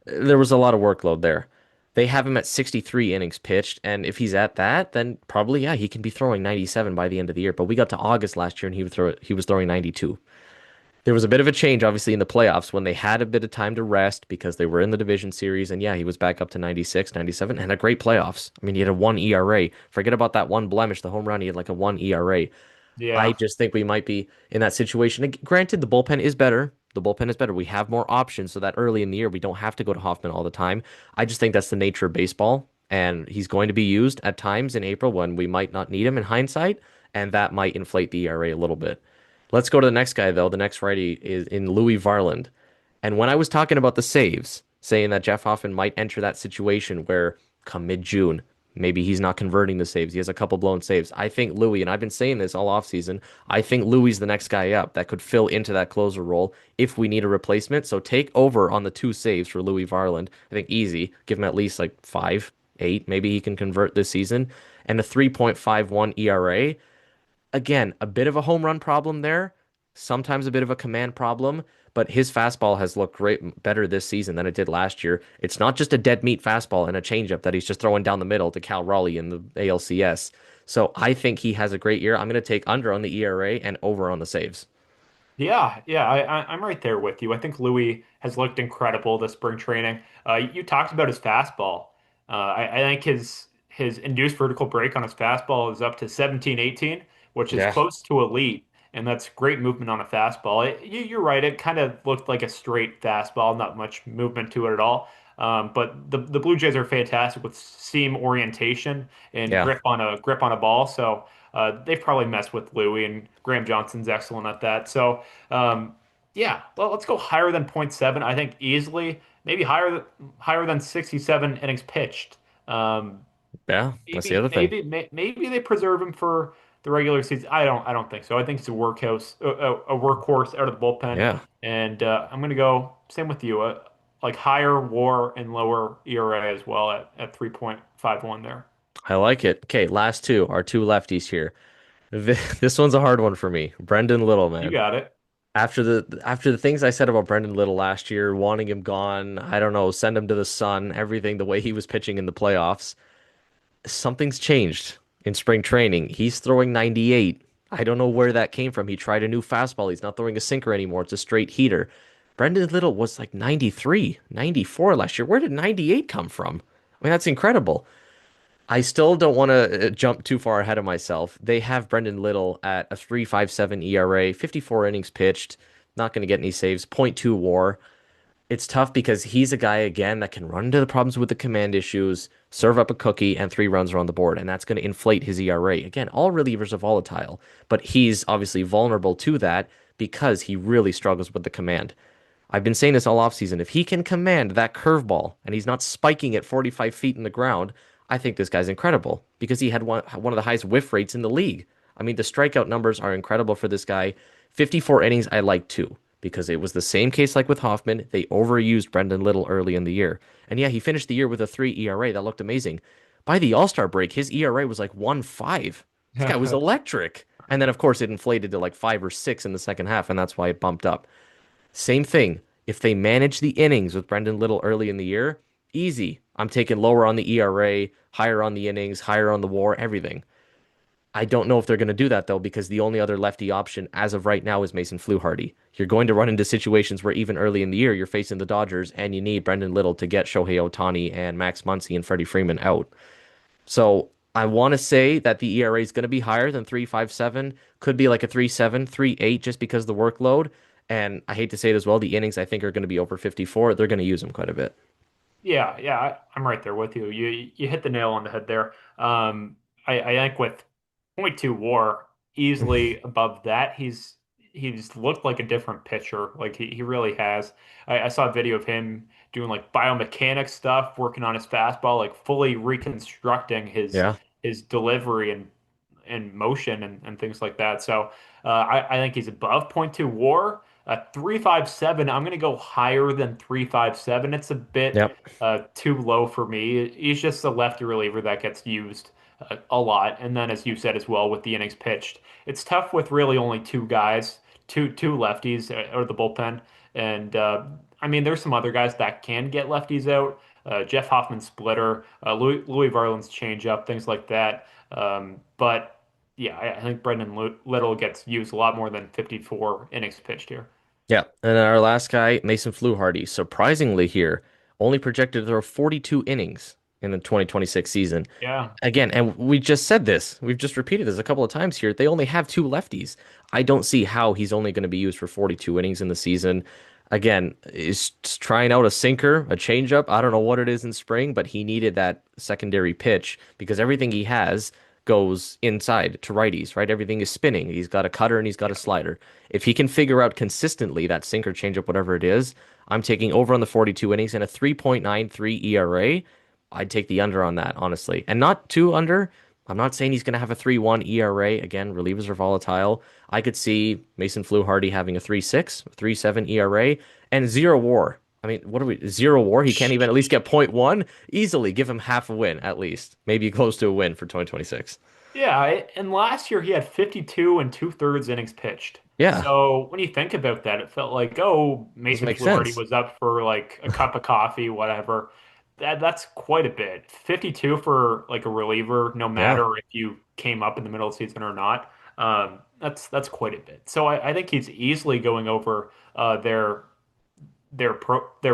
There was a lot of workload there. They have him at 63 innings pitched, and if he's at that, then probably yeah, he can be throwing 97 by the end of the year. But we got to August last year and he was throwing 92. There was a bit of a change, obviously, in the playoffs when they had a bit of time to rest because they were in the division series. And yeah, he was back up to 96, 97, and a great playoffs. I mean, he had a one ERA. Forget about that one blemish, the home run. He had like a one ERA. I Yeah. just think we might be in that situation. Granted, the bullpen is better. The bullpen is better. We have more options so that early in the year we don't have to go to Hoffman all the time. I just think that's the nature of baseball. And he's going to be used at times in April when we might not need him in hindsight, and that might inflate the ERA a little bit. Let's go to the next guy, though. The next righty is in Louis Varland. And when I was talking about the saves, saying that Jeff Hoffman might enter that situation where come mid-June, maybe he's not converting the saves. He has a couple blown saves. I think Louis, and I've been saying this all offseason, I think Louis is the next guy up that could fill into that closer role if we need a replacement. So take over on the two saves for Louis Varland. I think easy. Give him at least like 5, 8. Maybe he can convert this season. And a 3.51 ERA. Again, a bit of a home run problem there, sometimes a bit of a command problem, but his fastball has looked great better this season than it did last year. It's not just a dead meat fastball and a changeup that he's just throwing down the middle to Cal Raleigh in the ALCS. So I think he has a great year. I'm going to take under on the ERA and over on the saves. Yeah, I'm right there with you. I think Louis has looked incredible this spring training. You talked about his fastball. I think his induced vertical break on his fastball is up to 17, 18, which is Yeah. close to elite, and that's great movement on a fastball. You're right. It kind of looked like a straight fastball, not much movement to it at all. But the Blue Jays are fantastic with seam orientation and Yeah. grip on a ball. So. They've probably messed with Louis, and Graham Johnson's excellent at that. So, yeah, well, let's go higher than point 0.7. I think easily, maybe higher than 67 innings pitched. Um, Yeah. That's the maybe other thing. maybe maybe they preserve him for the regular season. I don't think so. I think he's a workhorse, a workhorse out of the bullpen, Yeah. and I'm gonna go same with you. Like higher WAR and lower ERA as well at 3.51 there. I like it. Okay, last two, our two lefties here. This one's a hard one for me. Brendan Little, You man. got it. After the things I said about Brendan Little last year, wanting him gone, I don't know, send him to the sun, everything, the way he was pitching in the playoffs, something's changed in spring training. He's throwing 98. I don't know where that came from. He tried a new fastball. He's not throwing a sinker anymore. It's a straight heater. Brendan Little was like 93, 94 last year. Where did 98 come from? I mean, that's incredible. I still don't want to jump too far ahead of myself. They have Brendan Little at a 3.57 ERA, 54 innings pitched, not going to get any saves, point 0.2 WAR. It's tough because he's a guy again that can run into the problems with the command issues, serve up a cookie, and 3 runs are on the board, and that's going to inflate his ERA. Again, all relievers are volatile, but he's obviously vulnerable to that because he really struggles with the command. I've been saying this all offseason. If he can command that curveball and he's not spiking it 45 feet in the ground, I think this guy's incredible because he had one of the highest whiff rates in the league. I mean, the strikeout numbers are incredible for this guy. 54 innings, I like too, because it was the same case like with Hoffman. They overused Brendan Little early in the year. And yeah, he finished the year with a 3 ERA. That looked amazing. By the All-Star break, his ERA was like 1.5. This guy was electric. And then, of course, it inflated to like 5 or 6 in the second half, and that's why it bumped up. Same thing. If they manage the innings with Brendan Little early in the year, easy. I'm taking lower on the ERA, higher on the innings, higher on the WAR, everything. I don't know if they're going to do that though, because the only other lefty option as of right now is Mason Fluharty. You're going to run into situations where even early in the year you're facing the Dodgers and you need Brendan Little to get Shohei Ohtani and Max Muncy and Freddie Freeman out. So I want to say that the ERA is going to be higher than 3.57. Could be like a 3.7, 3.8 just because of the workload. And I hate to say it as well, the innings I think are going to be over 54. They're going to use them quite a bit. Yeah, yeah, I'm right there with you. You hit the nail on the head there. I think with point two WAR easily above that, he's looked like a different pitcher. Like he really has. I saw a video of him doing like biomechanics stuff, working on his fastball, like fully reconstructing Yeah. his delivery and motion and things like that. So I think he's above point two WAR. 357, I'm going to go higher than 357. It's a bit Yep. too low for me. He's just a lefty reliever that gets used a lot. And then, as you said as well, with the innings pitched, it's tough with really only two guys, two lefties or the bullpen. And I mean, there's some other guys that can get lefties out. Jeff Hoffman's splitter, Louis Varland's changeup, things like that. But yeah, I think Brendan Little gets used a lot more than 54 innings pitched here. Yeah. And then our last guy, Mason Fluharty, surprisingly here, only projected to throw 42 innings in the 2026 season. Yeah. Again, and we just said this, we've just repeated this a couple of times here. They only have two lefties. I don't see how he's only going to be used for 42 innings in the season. Again, is trying out a sinker, a changeup. I don't know what it is in spring, but he needed that secondary pitch because everything he has goes inside to righties, right? Everything is spinning. He's got a cutter and he's got a slider. If he can figure out consistently that sinker, changeup, whatever it is, I'm taking over on the 42 innings and a 3.93 ERA. I'd take the under on that, honestly. And not too under. I'm not saying he's going to have a 3.1 ERA. Again, relievers are volatile. I could see Mason Fluharty having a 3.6, 3.7 ERA, and zero WAR. I mean, what are we? Zero WAR? He can't even at least get point 0.1? Easily give him half a win, at least. Maybe close to a win for 2026. Yeah, and last year he had 52 and two-thirds innings pitched. Yeah, So when you think about that, it felt like, oh, doesn't Mason make Fluharty sense. was up for like a cup of coffee, whatever. That's quite a bit. 52 for like a reliever, no Yeah, matter if you came up in the middle of the season or not. That's quite a bit. So I think he's easily going over their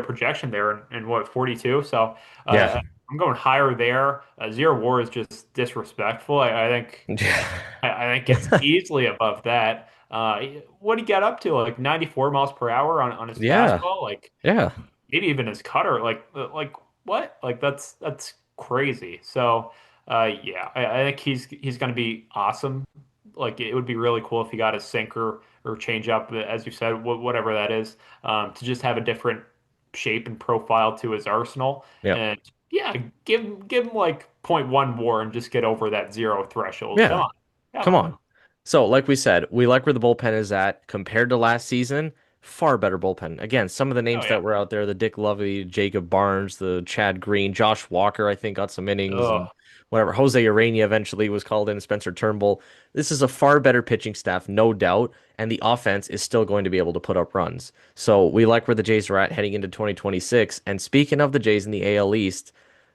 projection there and what 42. So yeah, uh, I'm going higher there. Zero WAR is just disrespectful. I think I think it's yeah, easily above that. What he got up to like 94 miles per hour on his yeah, fastball, like yeah, maybe even his cutter, like what? Like that's crazy. So yeah, I think he's going to be awesome. Like it would be really cool if he got a sinker or changeup, as you said, whatever that is, to just have a different shape and profile to his arsenal. yeah, And yeah, give him like point 0.1 WAR and just get over that zero threshold. Come yeah. on, come Come on. on. So, like we said, we like where the bullpen is at compared to last season. Far better bullpen. Again, some of the Oh names yeah. that were out there, the Dick Lovey, Jacob Barnes, the Chad Green, Josh Walker, I think got some innings and Ugh. whatever. Jose Urania eventually was called in, Spencer Turnbull. This is a far better pitching staff, no doubt, and the offense is still going to be able to put up runs. So, we like where the Jays are at heading into 2026. And speaking of the Jays in the AL East,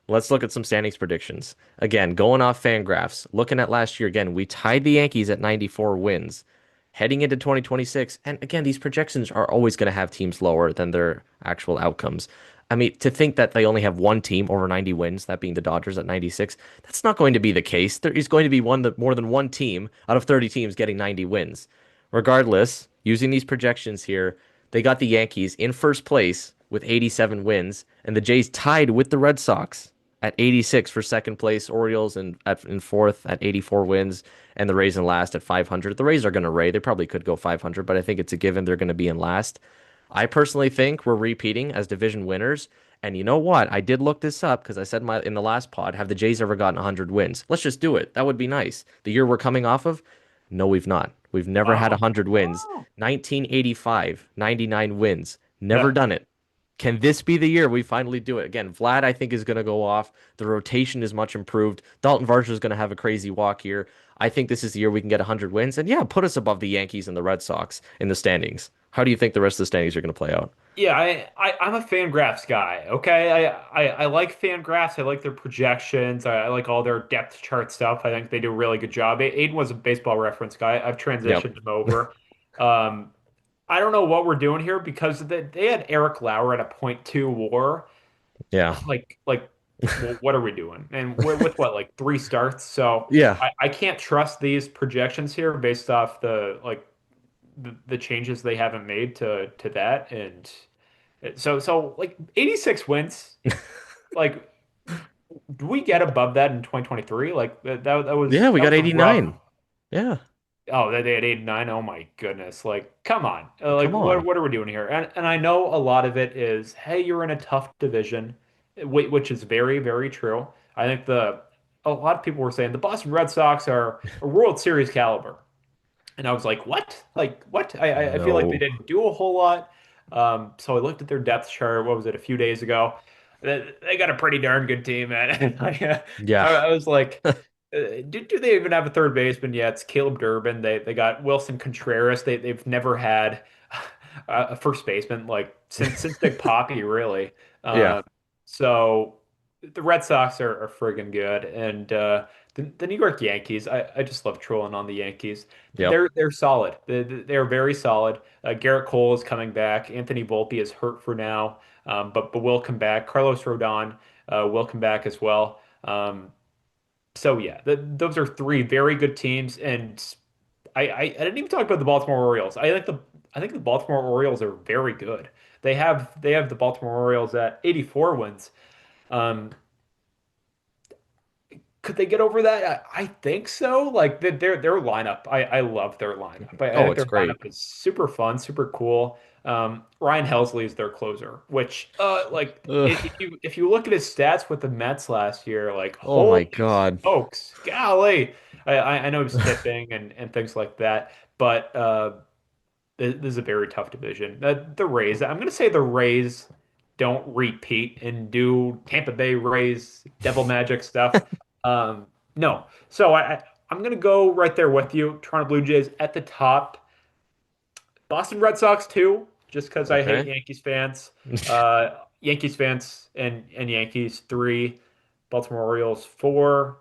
let's look at some standings predictions. Again, going off Fangraphs, looking at last year again, we tied the Yankees at 94 wins. Heading into 2026, and again, these projections are always going to have teams lower than their actual outcomes. I mean, to think that they only have one team over 90 wins, that being the Dodgers at 96, that's not going to be the case. There is going to be more than one team out of 30 teams getting 90 wins. Regardless, using these projections here, they got the Yankees in first place with 87 wins, and the Jays tied with the Red Sox at 86 for second place, Orioles in fourth at 84 wins, and the Rays in last at 500. The Rays are going to Ray. They probably could go 500, but I think it's a given they're going to be in last. I personally think we're repeating as division winners. And you know what? I did look this up because I said in the last pod, have the Jays ever gotten 100 wins? Let's just do it. That would be nice. The year we're coming off of, No, we've not. We've never had Oh, 100 wins. oh, 1985, 99 wins. Never yeah. done it. Can this be the year we finally do it? Again, Vlad, I think, is going to go off. The rotation is much improved. Dalton Varsho is going to have a crazy walk here. I think this is the year we can get 100 wins. And yeah, put us above the Yankees and the Red Sox in the standings. How do you think the rest of the standings are going to play out? Yeah, I'm a fan graphs guy. Okay, I like fan graphs. I like their projections. I like all their depth chart stuff. I think they do a really good job. Aiden was a baseball reference guy. I've Yep. transitioned him over. Um, I don't know what we're doing here because they had Eric Lauer at a .2 WAR. Yeah. Like, well, what are we doing? And with what, like three starts? So Yeah. I can't trust these projections here based off the changes they haven't made to that. And so like 86 wins. Like, do we get above that in 2023? Like Yeah, we that got was a rough. 89. Yeah. Oh, they had 89. Oh my goodness! Like, come on! Like, Come on. what are we doing here? And I know a lot of it is, hey, you're in a tough division, which is very true. I think the a lot of people were saying the Boston Red Sox are a World Series caliber. And I was like, what? Like, what? I feel like they No. didn't do a whole lot. So I looked at their depth chart. What was it, a few days ago? They got a pretty darn good team, man. And Yeah. I was like, do they even have a third baseman yet? It's Caleb Durbin. They got Wilson Contreras. They've never had a first baseman like since Big Poppy, really. Yeah. Uh, so the Red Sox are friggin' good, and the New York Yankees. I just love trolling on the Yankees. Yep. They're solid. They're very solid. Garrett Cole is coming back. Anthony Volpe is hurt for now, but will come back. Carlos Rodon will come back as well. So yeah, those are three very good teams, and I didn't even talk about the Baltimore Orioles. I think the Baltimore Orioles are very good. They have the Baltimore Orioles at 84 wins. Um, could they get over that? I think so. Like their lineup, I love their lineup. I Oh, think it's their great. lineup is super fun, super cool. Ryan Helsley is their closer, which like Ugh. if you look at his stats with the Mets last year, like Oh my holy God. smokes, golly. I know he's tipping and things like that, but this is a very tough division. The Rays, I'm going to say the Rays don't repeat and do Tampa Bay Rays devil magic stuff. No. So I'm going to go right there with you. Toronto Blue Jays at the top. Boston Red Sox too, just because I hate Okay. Yankees fans. Yankees fans and Yankees three. Baltimore Orioles four.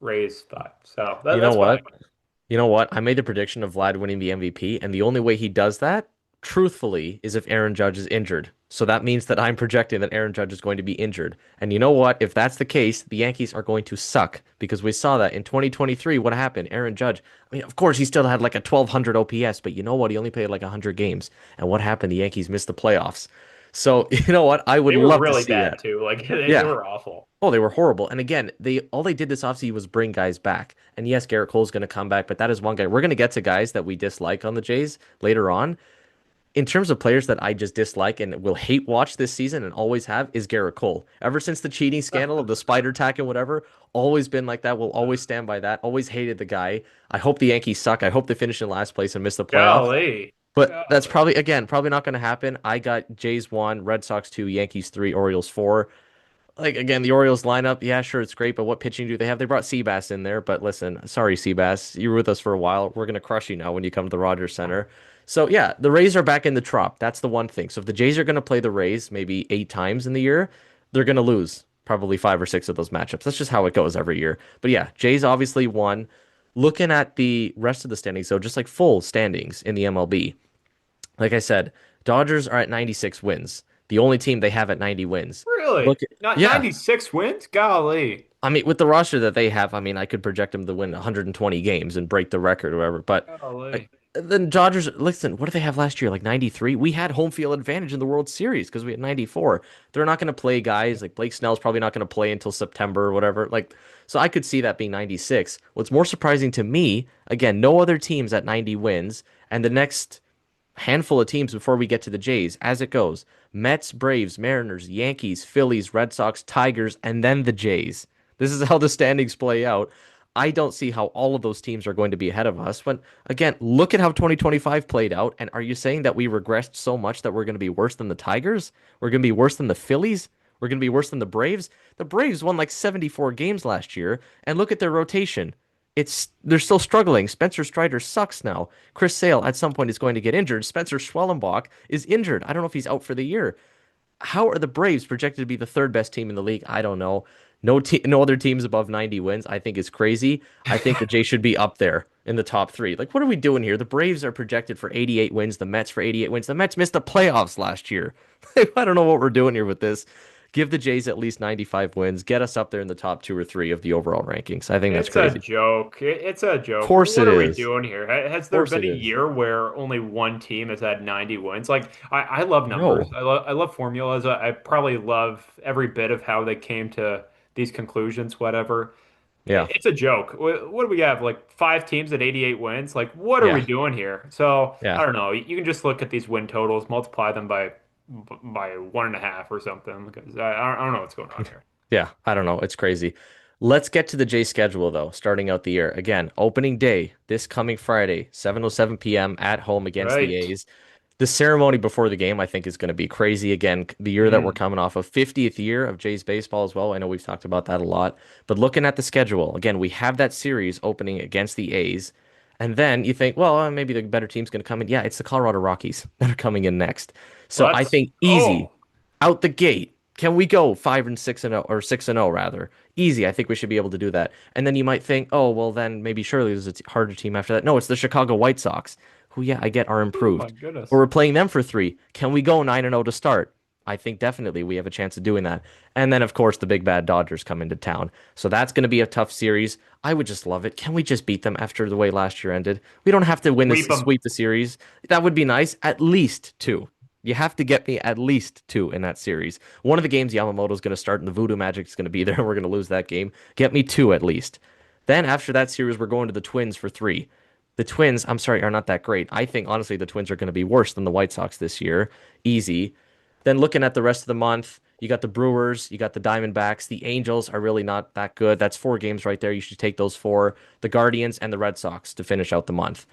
Rays five. So You know that's what I what? You know what? I made the prediction of Vlad winning the MVP, and the only way he does that, truthfully, is if Aaron Judge is injured. So that means that I'm projecting that Aaron Judge is going to be injured. And you know what? If that's the case, the Yankees are going to suck because we saw that in 2023. What happened? Aaron Judge, I mean, of course, he still had like a 1200 OPS, but you know what? He only played like 100 games. And what happened? The Yankees missed the playoffs. So, you know what? I would They were love to really see bad that. too. Like they Yeah. were awful. Oh, they were horrible. And again, they all they did this offseason was bring guys back. And yes, Garrett Cole's going to come back, but that is one guy. We're going to get to guys that we dislike on the Jays later on. In terms of players that I just dislike and will hate watch this season and always have is Garrett Cole. Ever since the cheating scandal of the spider tack and whatever, always been like that. Will always stand by that. Always hated the guy. I hope the Yankees suck. I hope they finish in last place and miss the playoffs. Golly. But that's Golly. probably again probably not going to happen. I got Jays 1, Red Sox 2, Yankees 3, Orioles 4. Like again, the Orioles lineup, yeah, sure, it's great, but what pitching do they have? They brought Seabass in there, but listen, sorry, Seabass, you were with us for a while. We're gonna crush you now when you come to the Rogers Center. So yeah, the Rays are back in the trop. That's the one thing. So if the Jays are gonna play the Rays maybe 8 times in the year, they're gonna lose probably 5 or 6 of those matchups. That's just how it goes every year. But yeah, Jays obviously won. Looking at the rest of the standings, so just like full standings in the MLB, like I said, Dodgers are at 96 wins. The only team they have at 90 wins. Really? Look, Not yeah, 96 wins? Golly. I mean, with the roster that they have, I mean, I could project them to win 120 games and break the record or whatever. But Golly. then Dodgers, listen, what did they have last year? Like 93? We had home field advantage in the World Series because we had 94. They're not going to play guys like Blake Snell's probably not going to play until September or whatever. Like, so I could see that being 96. What's more surprising to me, again, no other teams at 90 wins, and the next handful of teams before we get to the Jays, as it goes: Mets, Braves, Mariners, Yankees, Phillies, Red Sox, Tigers, and then the Jays. This is how the standings play out. I don't see how all of those teams are going to be ahead of us. But again, look at how 2025 played out. And are you saying that we regressed so much that we're going to be worse than the Tigers? We're going to be worse than the Phillies? We're going to be worse than the Braves? The Braves won like 74 games last year, and look at their rotation. They're still struggling. Spencer Strider sucks now. Chris Sale at some point is going to get injured. Spencer Schwellenbach is injured. I don't know if he's out for the year. How are the Braves projected to be the third best team in the league? I don't know. No other teams above 90 wins. I think is crazy. I think the Jays should be up there in the top three. Like, what are we doing here? The Braves are projected for 88 wins. The Mets for 88 wins. The Mets missed the playoffs last year. I don't know what we're doing here with this. Give the Jays at least 95 wins. Get us up there in the top two or three of the overall rankings. I think that's It's a crazy. joke. It's a Of joke. course it What are we is. doing here? Has Of there course been it a is. year where only one team has had 90 wins? Like I love numbers. No. I love formulas. I probably love every bit of how they came to these conclusions, whatever. Yeah. It's a joke. What do we have? Like five teams at 88 wins? Like what are we Yeah. doing here? So I Yeah. don't know. You can just look at these win totals, multiply them by 1.5 or something because I don't know what's going on here. Yeah, I don't know. It's crazy. Let's get to the J schedule though, starting out the year. Again, opening day this coming Friday, 7:07 p.m. at home against the Right. A's. The ceremony before the game, I think, is going to be crazy. Again, the year that we're Mm. coming off of 50th year of Jays baseball as well. I know we've talked about that a lot. But looking at the schedule, again, we have that series opening against the A's. And then you think, well, maybe the better team's going to come in. Yeah, it's the Colorado Rockies that are coming in next. So I Let's think easy go. out the gate. Can we go 5-6-0 or 6-0 rather? Easy. I think we should be able to do that. And then you might think, oh, well, then maybe surely there's a harder team after that. No, it's the Chicago White Sox, who, yeah, I get are Oh my improved. But goodness. we're playing them for three. Can we go 9-0 to start? I think definitely we have a chance of doing that. And then, of course, the big bad Dodgers come into town. So that's going to be a tough series. I would just love it. Can we just beat them after the way last year ended? We don't have to win this, Sweep them. sweep the series. That would be nice. At least two. You have to get me at least two in that series. One of the games Yamamoto's going to start and the Voodoo Magic's going to be there and we're going to lose that game. Get me two at least. Then after that series, we're going to the Twins for three. The Twins, I'm sorry, are not that great. I think honestly the Twins are going to be worse than the White Sox this year. Easy. Then looking at the rest of the month, you got the Brewers, you got the Diamondbacks. The Angels are really not that good. That's four games right there. You should take those four. The Guardians and the Red Sox to finish out the month.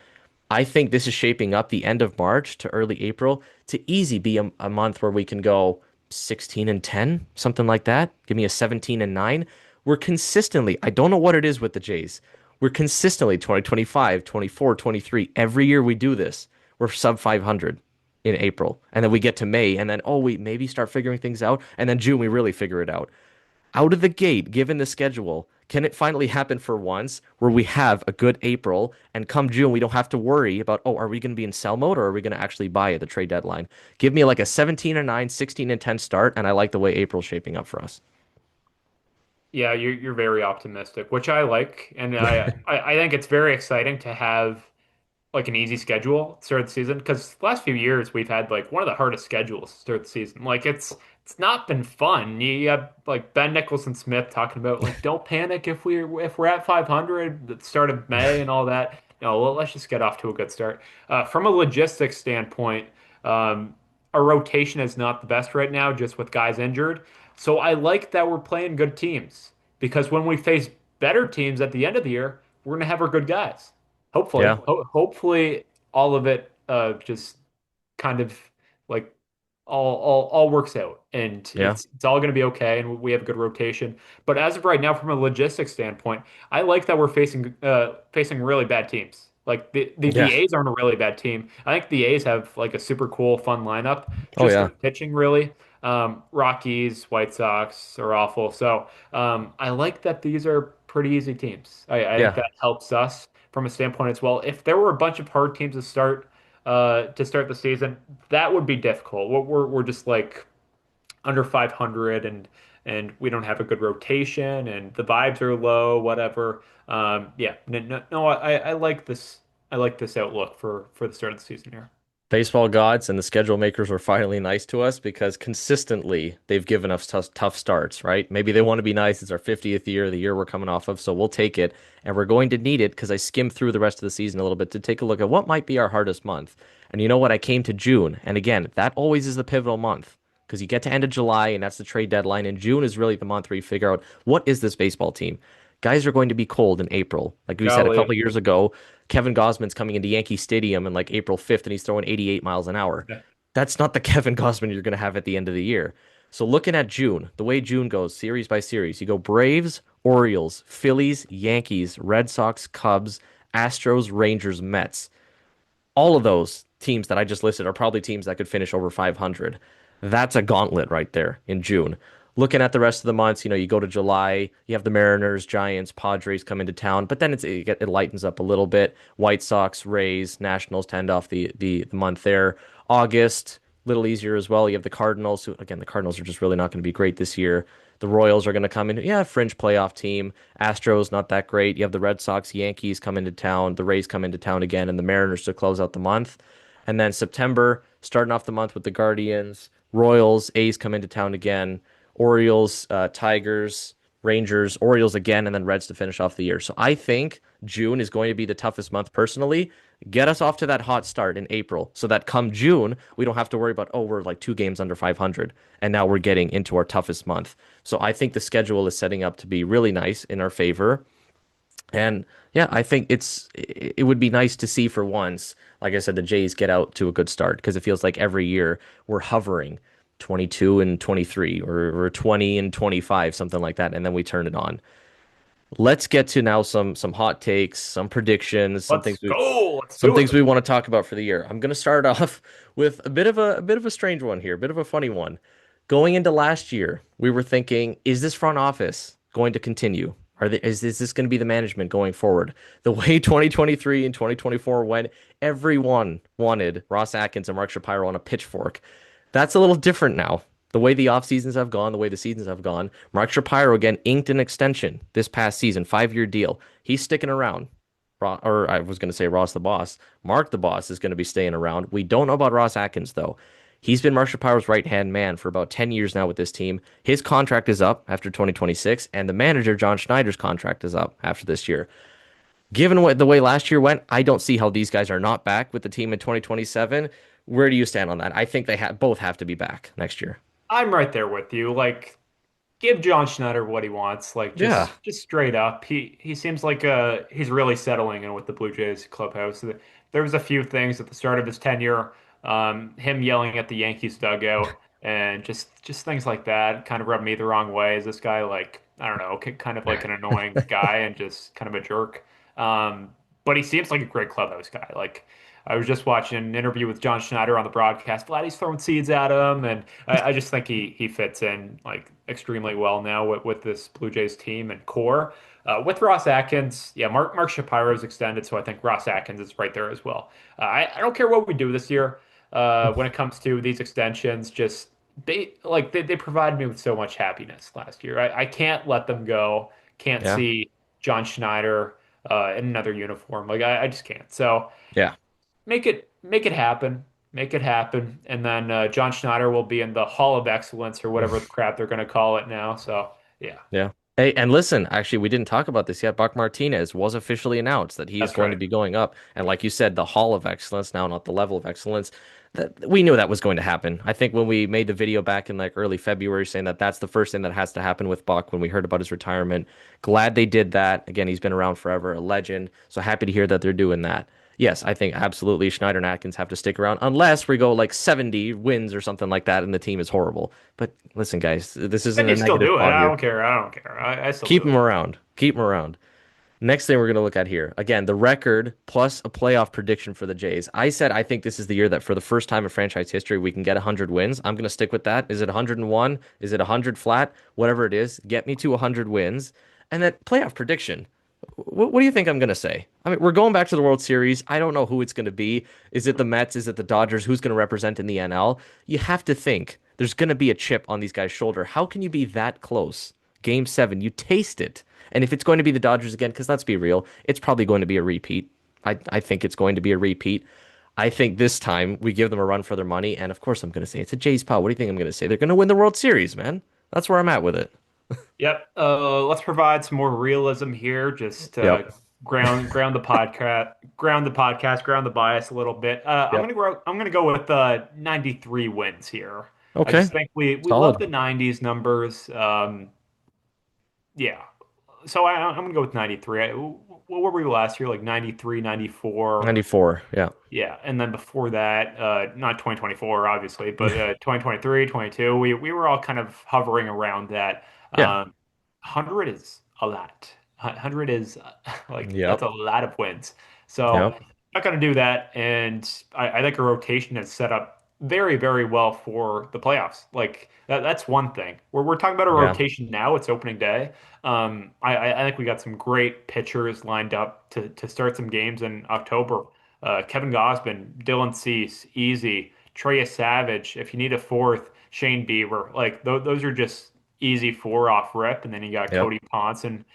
I think this is shaping up the end of March to early April to easy be a month where we can go 16 and 10, something like that. Give me a 17 and 9. We're consistently, I don't know what it is with the Jays. We're consistently 2025, 24, 23. Every year we do this. We're sub 500 in April. And then we get to May and then, oh, we maybe start figuring things out. And then June, we really figure it out out of the gate, given the schedule, can it finally happen for once where we have a good April and come June, we don't have to worry about, oh, are we going to be in sell mode or are we going to actually buy at the trade deadline? Give me like a 17 and 9, 16 and 10 start, and I like the way April's shaping up for us. Yeah, you're very optimistic, which I like, and I think it's very exciting to have like an easy schedule to start the season because the last few years we've had like one of the hardest schedules to start the season. Like it's not been fun. You have like Ben Nicholson Smith talking about like don't panic if we're at 500 at the start of May and all that. No, well, let's just get off to a good start. From a logistics standpoint, um, our rotation is not the best right now, just with guys injured. So I like that we're playing good teams because when we face better teams at the end of the year, we're gonna have our good guys. Hopefully, Yeah, hopefully all of it just kind of like all works out and yeah, it's all going to be okay and we have a good rotation. But as of right now, from a logistics standpoint, I like that we're facing really bad teams. Like the yeah. A's aren't a really bad team. I think the A's have like a super cool, fun lineup. Oh, Just their yeah, pitching really. Rockies, White Sox are awful. So I like that these are pretty easy teams. I think yeah. that helps us from a standpoint as well. If there were a bunch of hard teams to start the season, that would be difficult. We're just like under 500 and we don't have a good rotation and the vibes are low, whatever. Yeah, no, I like this. I like this outlook for the start of the season here. Baseball gods and the schedule makers were finally nice to us because consistently they've given us tough starts, right? Maybe they want to be nice. It's our 50th year, the year we're coming off of, so we'll take it. And we're going to need it because I skimmed through the rest of the season a little bit to take a look at what might be our hardest month. And you know what? I came to June. And again, that always is the pivotal month because you get to end of July and that's the trade deadline. And June is really the month where you figure out what is this baseball team? Guys are going to be cold in April. Like we said a couple Golly. of years ago, Kevin Gausman's coming into Yankee Stadium in like April 5th and he's throwing 88 miles an hour. That's not the Kevin Gausman you're going to have at the end of the year. So looking at June, the way June goes, series by series, you go Braves, Orioles, Phillies, Yankees, Red Sox, Cubs, Astros, Rangers, Mets. All of those teams that I just listed are probably teams that could finish over 500. That's a gauntlet right there in June. Looking at the rest of the months, you go to July, you have the Mariners, Giants, Padres come into town, but then it lightens up a little bit. White Sox, Rays, Nationals tend off the month there. August, little easier as well. You have the Cardinals, who again, the Cardinals are just really not going to be great this year. The Royals are going to come in. Yeah, fringe playoff team. Astros, not that great. You have the Red Sox, Yankees come into town. The Rays come into town again, and the Mariners to close out the month. And then September, starting off the month with the Guardians, Royals, A's come into town again. Orioles, Tigers, Rangers, Orioles again, and then Reds to finish off the year. So I think June is going to be the toughest month personally. Get us off to that hot start in April so that come June, we don't have to worry about, oh, we're like 2 games under 500. And now we're getting into our toughest month. So I think the schedule is setting up to be really nice in our favor. And yeah, I think it would be nice to see for once, like I said, the Jays get out to a good start because it feels like every year we're hovering 22 and 23 or 20 and 25, something like that, and then we turn it on. Let's get to now some hot takes, some predictions, Let's go. Let's some do things it. we want to talk about for the year. I'm going to start off with a bit of a strange one here, a bit of a funny one. Going into last year, we were thinking, is this front office going to continue? Is this going to be the management going forward? The way 2023 and 2024 went, everyone wanted Ross Atkins and Mark Shapiro on a pitchfork. That's a little different now. The way the off seasons have gone, the way the seasons have gone. Mark Shapiro again inked an extension this past season, 5-year deal. He's sticking around. Or I was going to say Ross the boss. Mark the boss is going to be staying around. We don't know about Ross Atkins though. He's been Mark Shapiro's right-hand man for about 10 years now with this team. His contract is up after 2026, and the manager, John Schneider's contract is up after this year. Given the way last year went, I don't see how these guys are not back with the team in 2027. Where do you stand on that? I think they both have to be back next year. I'm right there with you. Like, give John Schneider what he wants. Like, Yeah. just straight up. He seems like he's really settling in with the Blue Jays clubhouse. There was a few things at the start of his tenure, him yelling at the Yankees dugout and just things like that kind of rubbed me the wrong way. Is this guy like, I don't know, kind of like an annoying guy and just kind of a jerk. But he seems like a great clubhouse guy. Like, I was just watching an interview with John Schneider on the broadcast. Vladdy's throwing seeds at him, and I just think he fits in like extremely well now with this Blue Jays team and core. With Ross Atkins, yeah, Mark Shapiro's extended, so I think Ross Atkins is right there as well. I don't care what we do this year when it comes to these extensions. Just they provided me with so much happiness last year. I can't let them go. Can't Yeah. see John Schneider in another uniform. Like I just can't. So Yeah. make it happen. Make it happen. And then John Schneider will be in the Hall of Excellence or whatever crap they're going to call it now. So, yeah, Yeah. Hey, and listen, actually, we didn't talk about this yet. Buck Martinez was officially announced that he is that's going to right. be going up. And like you said, the Hall of Excellence, now not the level of excellence. That we knew that was going to happen. I think when we made the video back in like early February saying that that's the first thing that has to happen with Buck when we heard about his retirement. Glad they did that. Again, he's been around forever, a legend. So happy to hear that they're doing that. Yes, I think absolutely Schneider and Atkins have to stick around unless we go like 70 wins or something like that and the team is horrible. But listen, guys, this isn't And a you still negative do it. pod I here. don't care. I don't care. I still Keep do them it. around. Keep them around. Next thing we're going to look at here. Again, the record plus a playoff prediction for the Jays. I said I think this is the year that for the first time in franchise history we can get 100 wins. I'm going to stick with that. Is it 101? Is it 100 flat? Whatever it is, get me to 100 wins. And that playoff prediction. What do you think I'm going to say? I mean, we're going back to the World Series. I don't know who it's going to be. Is it the Mets? Is it the Dodgers? Who's going to represent in the NL? You have to think there's going to be a chip on these guys' shoulder. How can you be that close? Game 7, you taste it. And if it's going to be the Dodgers again, because let's be real, it's probably going to be a repeat. I think it's going to be a repeat. I think this time we give them a run for their money. And of course, I'm going to say it's a Jays pal. What do you think I'm going to say? They're going to win the World Series, man. That's where I'm at with it. Yep. Let's provide some more realism here. Just Yep. ground the bias a little bit. Yep. I'm gonna go with 93 wins here. I Okay. just think we love Solid. the 90s numbers. Yeah. I'm gonna go with 93. What were we last year? Like 93, 94. 94. Yeah. Yeah, and then before that, not 2024, obviously, but 2023, 22, we were all kind of hovering around that. Yeah. 100 is a lot. 100 is like that's Yep. a lot of wins. So Yep. not going to do that, and I think a rotation is set up very, very well for the playoffs. Like that's one thing. We're talking about a Yeah. rotation now. It's opening day. I think we got some great pitchers lined up to start some games in October. Kevin Gosman, Dylan Cease, Easy, Trey Savage. If you need a fourth, Shane Bieber. Like those are just easy four off rip. And then you got Yep. Cody Ponce and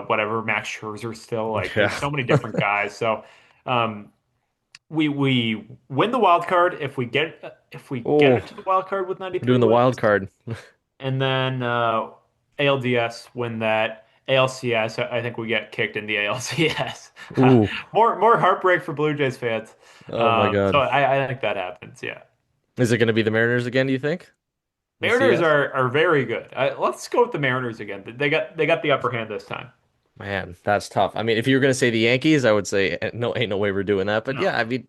whatever, Max Scherzer still. Like there's Yeah. so many different guys. So um, we win the wild card if we get Oh, it to the wild card with we're 93 doing the wild wins, card. and then ALDS win that. ALCS, I think we get kicked in the ALCS. Ooh. More heartbreak for Blue Jays fans. Oh my So God. I think that happens. Yeah, Is it going to be the Mariners again, do you think? In the Mariners CS? are very good. Let's go with the Mariners again. They got the upper hand this time. Man, that's tough. I mean, if you were going to say the Yankees, I would say no, ain't no way we're doing that. But No, yeah, I mean,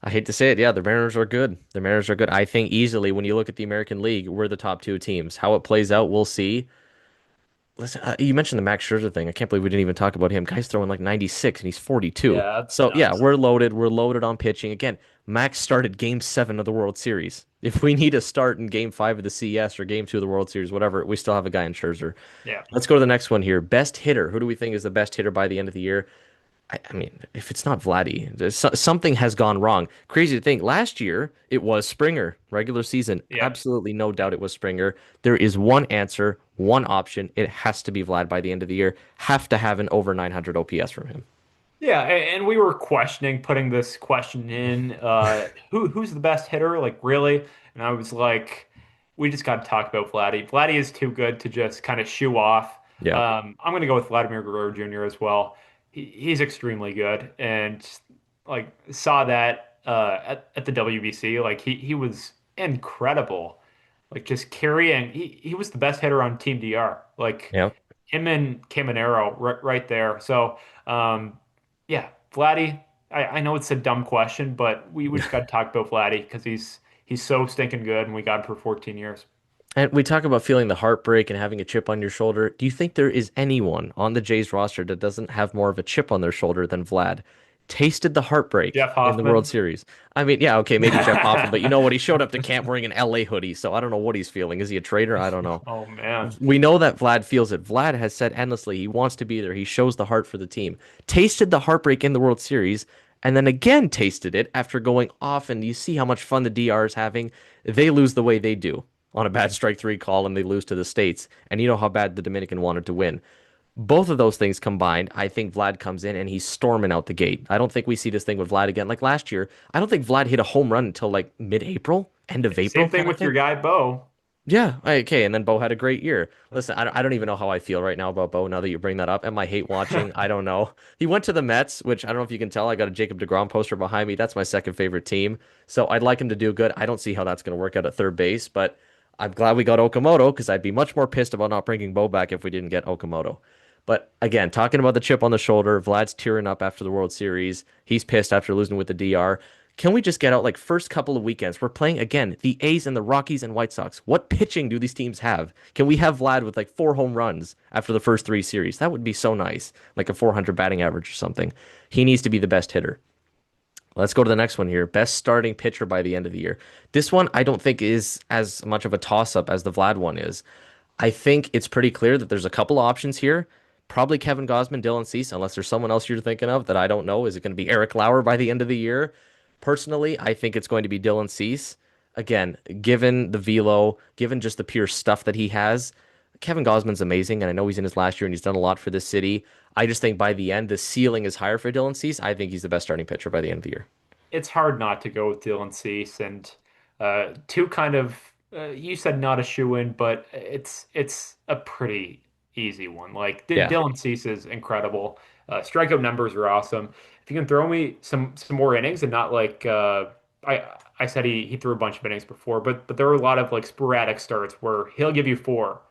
I hate to say it. Yeah, the Mariners are good. The Mariners are good. I think easily when you look at the American League, we're the top two teams. How it plays out, we'll see. Listen, you mentioned the Max Scherzer thing. I can't believe we didn't even talk about him. Guy's throwing like 96 and he's 42. yeah, that's So yeah, nuts. we're loaded. We're loaded on pitching. Again, Max started Game 7 of the World Series. If we need a start in Game 5 of the CS or Game 2 of the World Series, whatever, we still have a guy in Scherzer. Yeah, Let's go to the next one here. Best hitter. Who do we think is the best hitter by the end of the year? I mean, if it's not Vladdy, something has gone wrong. Crazy to think. Last year, it was Springer, regular season. yeah. Absolutely no doubt it was Springer. There is one answer, one option. It has to be Vlad by the end of the year. Have to have an over 900 OPS from him. Yeah, and we were questioning putting this question in, who's the best hitter? Like really? And I was like, we just got to talk about Vladdy. Vladdy is too good to just kind of shoo off. Yeah, I'm going to go with Vladimir Guerrero Jr. as well. He's extremely good, and like saw that at the WBC. Like he was incredible. Like just carrying. He was the best hitter on Team DR. Like yeah. him and Caminero right there. So. Um, yeah, Vladdy. I know it's a dumb question, but we just got to talk about Vladdy because he's so stinking good, and we got him for 14 years. And we talk about feeling the heartbreak and having a chip on your shoulder. Do you think there is anyone on the Jays roster that doesn't have more of a chip on their shoulder than Vlad? Tasted the heartbreak Jeff in the World Hoffman. Series. I mean, yeah, okay, maybe Jeff Hoffman, but you know what? He showed up to camp wearing an LA hoodie, so I don't know what he's feeling. Is he a traitor? I don't know. Oh man. We know that Vlad feels it. Vlad has said endlessly he wants to be there. He shows the heart for the team. Tasted the heartbreak in the World Series, and then again tasted it after going off. And you see how much fun the DR is having. They lose the way they do on a bad strike three call, and they lose to the States. And you know how bad the Dominican wanted to win. Both of those things combined, I think Vlad comes in and he's storming out the gate. I don't think we see this thing with Vlad again. Like last year, I don't think Vlad hit a home run until like mid-April, end of April Same thing kind of with your thing. guy Bo. Yeah, okay, and then Bo had a great year. Listen, I don't even know how I feel right now about Bo now that you bring that up. Am I hate watching? I don't know. He went to the Mets, which I don't know if you can tell. I got a Jacob deGrom poster behind me. That's my second favorite team. So I'd like him to do good. I don't see how that's going to work out at third base, but I'm glad we got Okamoto because I'd be much more pissed about not bringing Bo back if we didn't get Okamoto. But again, talking about the chip on the shoulder, Vlad's tearing up after the World Series. He's pissed after losing with the DR. Can we just get out like first couple of weekends? We're playing again the A's and the Rockies and White Sox. What pitching do these teams have? Can we have Vlad with like 4 home runs after the first 3 series? That would be so nice, like a 400 batting average or something. He needs to be the best hitter. Let's go to the next one here. Best starting pitcher by the end of the year. This one I don't think is as much of a toss up as the Vlad one is. I think it's pretty clear that there's a couple options here. Probably Kevin Gosman, Dylan Cease, unless there's someone else you're thinking of that I don't know. Is it going to be Eric Lauer by the end of the year? Personally, I think it's going to be Dylan Cease. Again, given the velo, given just the pure stuff that he has, Kevin Gosman's amazing, and I know he's in his last year and he's done a lot for this city. I just think by the end, the ceiling is higher for Dylan Cease. I think he's the best starting pitcher by the end of the year. It's hard not to go with Dylan Cease and two kind of you said not a shoe in, but it's a pretty easy one. Like Yeah. Dylan Cease is incredible. Strikeout numbers are awesome. If you can throw me some more innings and not like I said he threw a bunch of innings before, but there were a lot of like sporadic starts where he'll give you four.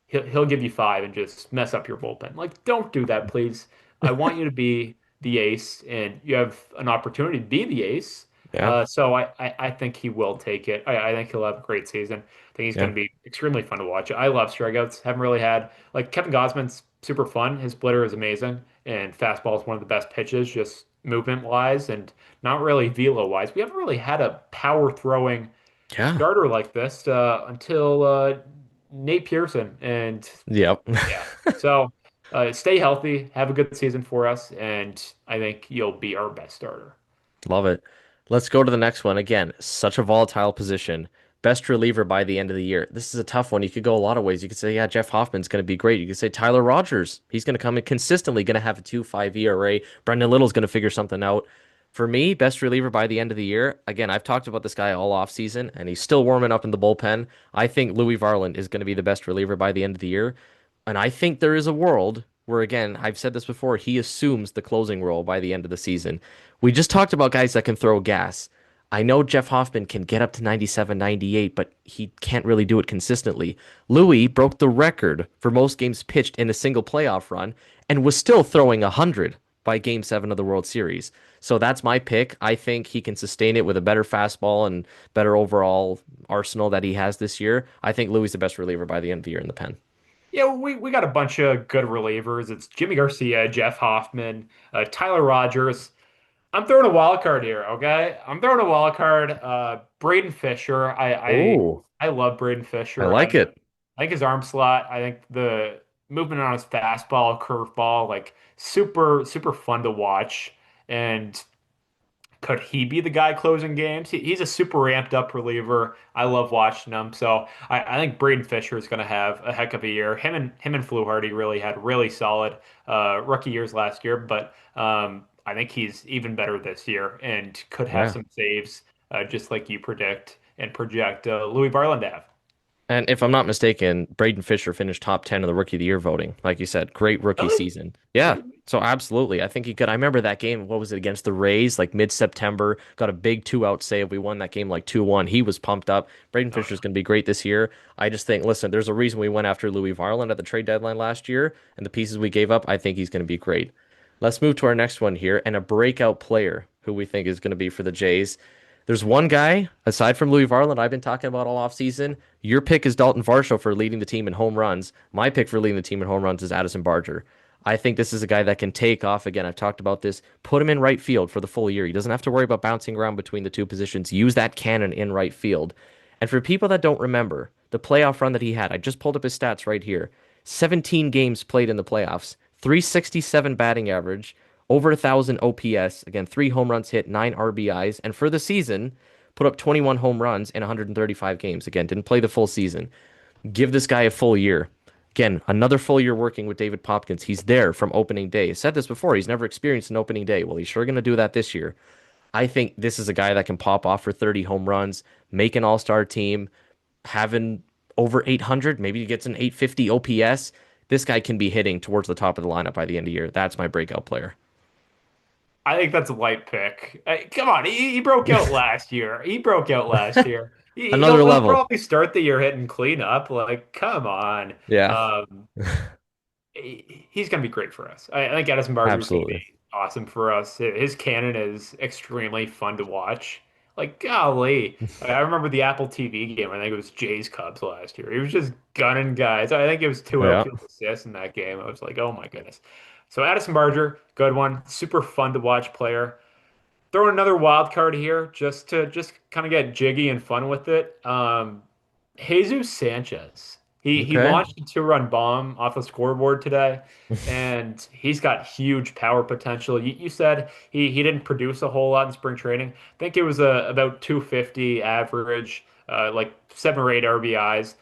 he'll give you five and just mess up your bullpen. Like, don't do that, please. I want you to be the ace, and you have an opportunity to be the ace. Yeah, So I think he will take it. I think he'll have a great season. I think he's going yeah, to be extremely fun to watch. I love strikeouts. Haven't really had like Kevin Gausman's super fun. His splitter is amazing, and fastball is one of the best pitches, just movement wise, and not really velo wise. We haven't really had a power throwing yeah. starter like this until Nate Pearson. And Yep. yeah, so stay healthy, have a good season for us, and I think you'll be our best starter. Love it. Let's go to the next one. Again, such a volatile position. Best reliever by the end of the year. This is a tough one. You could go a lot of ways. You could say, yeah, Jeff Hoffman's going to be great. You could say Tyler Rogers. He's going to come in consistently, going to have a 2.5 ERA. Brendan Little's going to figure something out. For me, best reliever by the end of the year. Again, I've talked about this guy all off season, and he's still warming up in the bullpen. I think Louis Varland is going to be the best reliever by the end of the year. And I think there is a world where, again, I've said this before, he assumes the closing role by the end of the season. We just talked about guys that can throw gas. I know Jeff Hoffman can get up to 97, 98, but he can't really do it consistently. Louis broke the record for most games pitched in a single playoff run and was still throwing 100 by game 7 of the World Series. So that's my pick. I think he can sustain it with a better fastball and better overall arsenal that he has this year. I think Louis is the best reliever by the end of the year in the pen. Yeah, we got a bunch of good relievers. It's Jimmy Garcia, Jeff Hoffman, Tyler Rogers. I'm throwing a wild card here, okay? I'm throwing a wild card. Braden Fisher. Oh, I love Braden I Fisher. like it. I think his arm slot. I think the movement on his fastball, curveball, like super fun to watch. And could he be the guy closing games? He's a super ramped up reliever. I love watching him. So I think Braden Fisher is going to have a heck of a year. Him and Fluharty really had really solid rookie years last year, but I think he's even better this year and could have Yeah. some saves just like you predict and project Louis Varland to have. And if I'm not mistaken, Braden Fisher finished top 10 of the Rookie of the Year voting. Like you said, great rookie Really? season. Yeah. So absolutely. I think he could. I remember that game. What was it against the Rays? Like mid-September, got a big 2-out save. We won that game like 2-1. He was pumped up. Braden Oh, Fisher's going to be great this year. I just think, listen, there's a reason we went after Louis Varland at the trade deadline last year, and the pieces we gave up, I think he's going to be great. Let's move to our next one here and a breakout player who we think is going to be for the Jays. There's one guy, aside from Louis Varland, I've been talking about all offseason. Your pick is Dalton Varsho for leading the team in home runs. My pick for leading the team in home runs is Addison Barger. I think this is a guy that can take off. Again, I've talked about this. Put him in right field for the full year. He doesn't have to worry about bouncing around between the two positions. Use that cannon in right field. And for people that don't remember, the playoff run that he had, I just pulled up his stats right here. 17 games played in the playoffs, 367 batting average, over 1,000 OPS. Again, 3 home runs hit, 9 RBIs. And for the season, put up 21 home runs in 135 games. Again, didn't play the full season. Give this guy a full year. Again, another full year working with David Popkins. He's there from opening day. I said this before. He's never experienced an opening day. Well, he's sure going to do that this year. I think this is a guy that can pop off for 30 home runs, make an all-star team, having over 800, maybe he gets an 850 OPS. This guy can be hitting towards the top of the lineup by the end of the year. That's my breakout player. I think that's a light pick. Come on, he broke out last year. He broke out last year. Another He'll level. probably start the year hitting cleanup. Like, come on. Yeah, Um, he's going to be great for us. I think Addison Barger is going to absolutely. be awesome for us. His cannon is extremely fun to watch. Like, golly. I remember the Apple TV game. I think it was Jays Cubs last year. He was just gunning guys. I think it was two Yeah, outfield assists in that game. I was like, oh my goodness. So Addison Barger, good one. Super fun to watch player. Throw another wild card here just to just kind of get jiggy and fun with it. Jesus Sanchez. He okay. launched a two-run bomb off the scoreboard today, and he's got huge power potential. You said he didn't produce a whole lot in spring training. I think it was about 250 average, like 7 or 8 RBIs.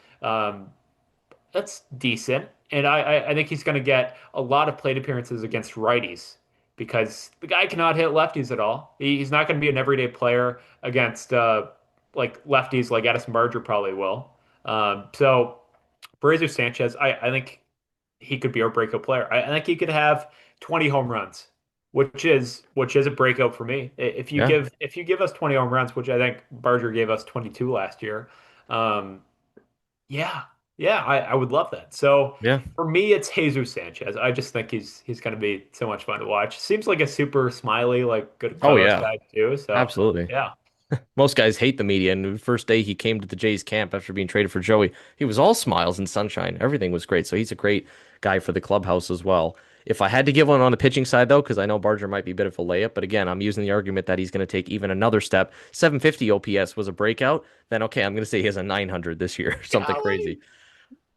That's decent. And I think he's going to get a lot of plate appearances against righties because the guy cannot hit lefties at all. He's not going to be an everyday player against like lefties like Addison Barger probably will. So Brazier Sanchez, I think he could be our breakout player. I think he could have 20 home runs, which is a breakout for me. Yeah. If you give us 20 home runs, which I think Barger gave us 22 last year, um, yeah. Yeah, I would love that. So Yeah. for me, it's Jesus Sanchez. I just think he's going to be so much fun to watch. Seems like a super smiley, like good Oh colors yeah, guy too. So absolutely. yeah. Most guys hate the media, and the first day he came to the Jays camp after being traded for Joey, he was all smiles and sunshine. Everything was great. So he's a great guy for the clubhouse as well. If I had to give one on the pitching side, though, because I know Barger might be a bit of a layup, but again, I'm using the argument that he's going to take even another step. 750 OPS was a breakout, then okay, I'm going to say he has a 900 this year, something crazy. Golly.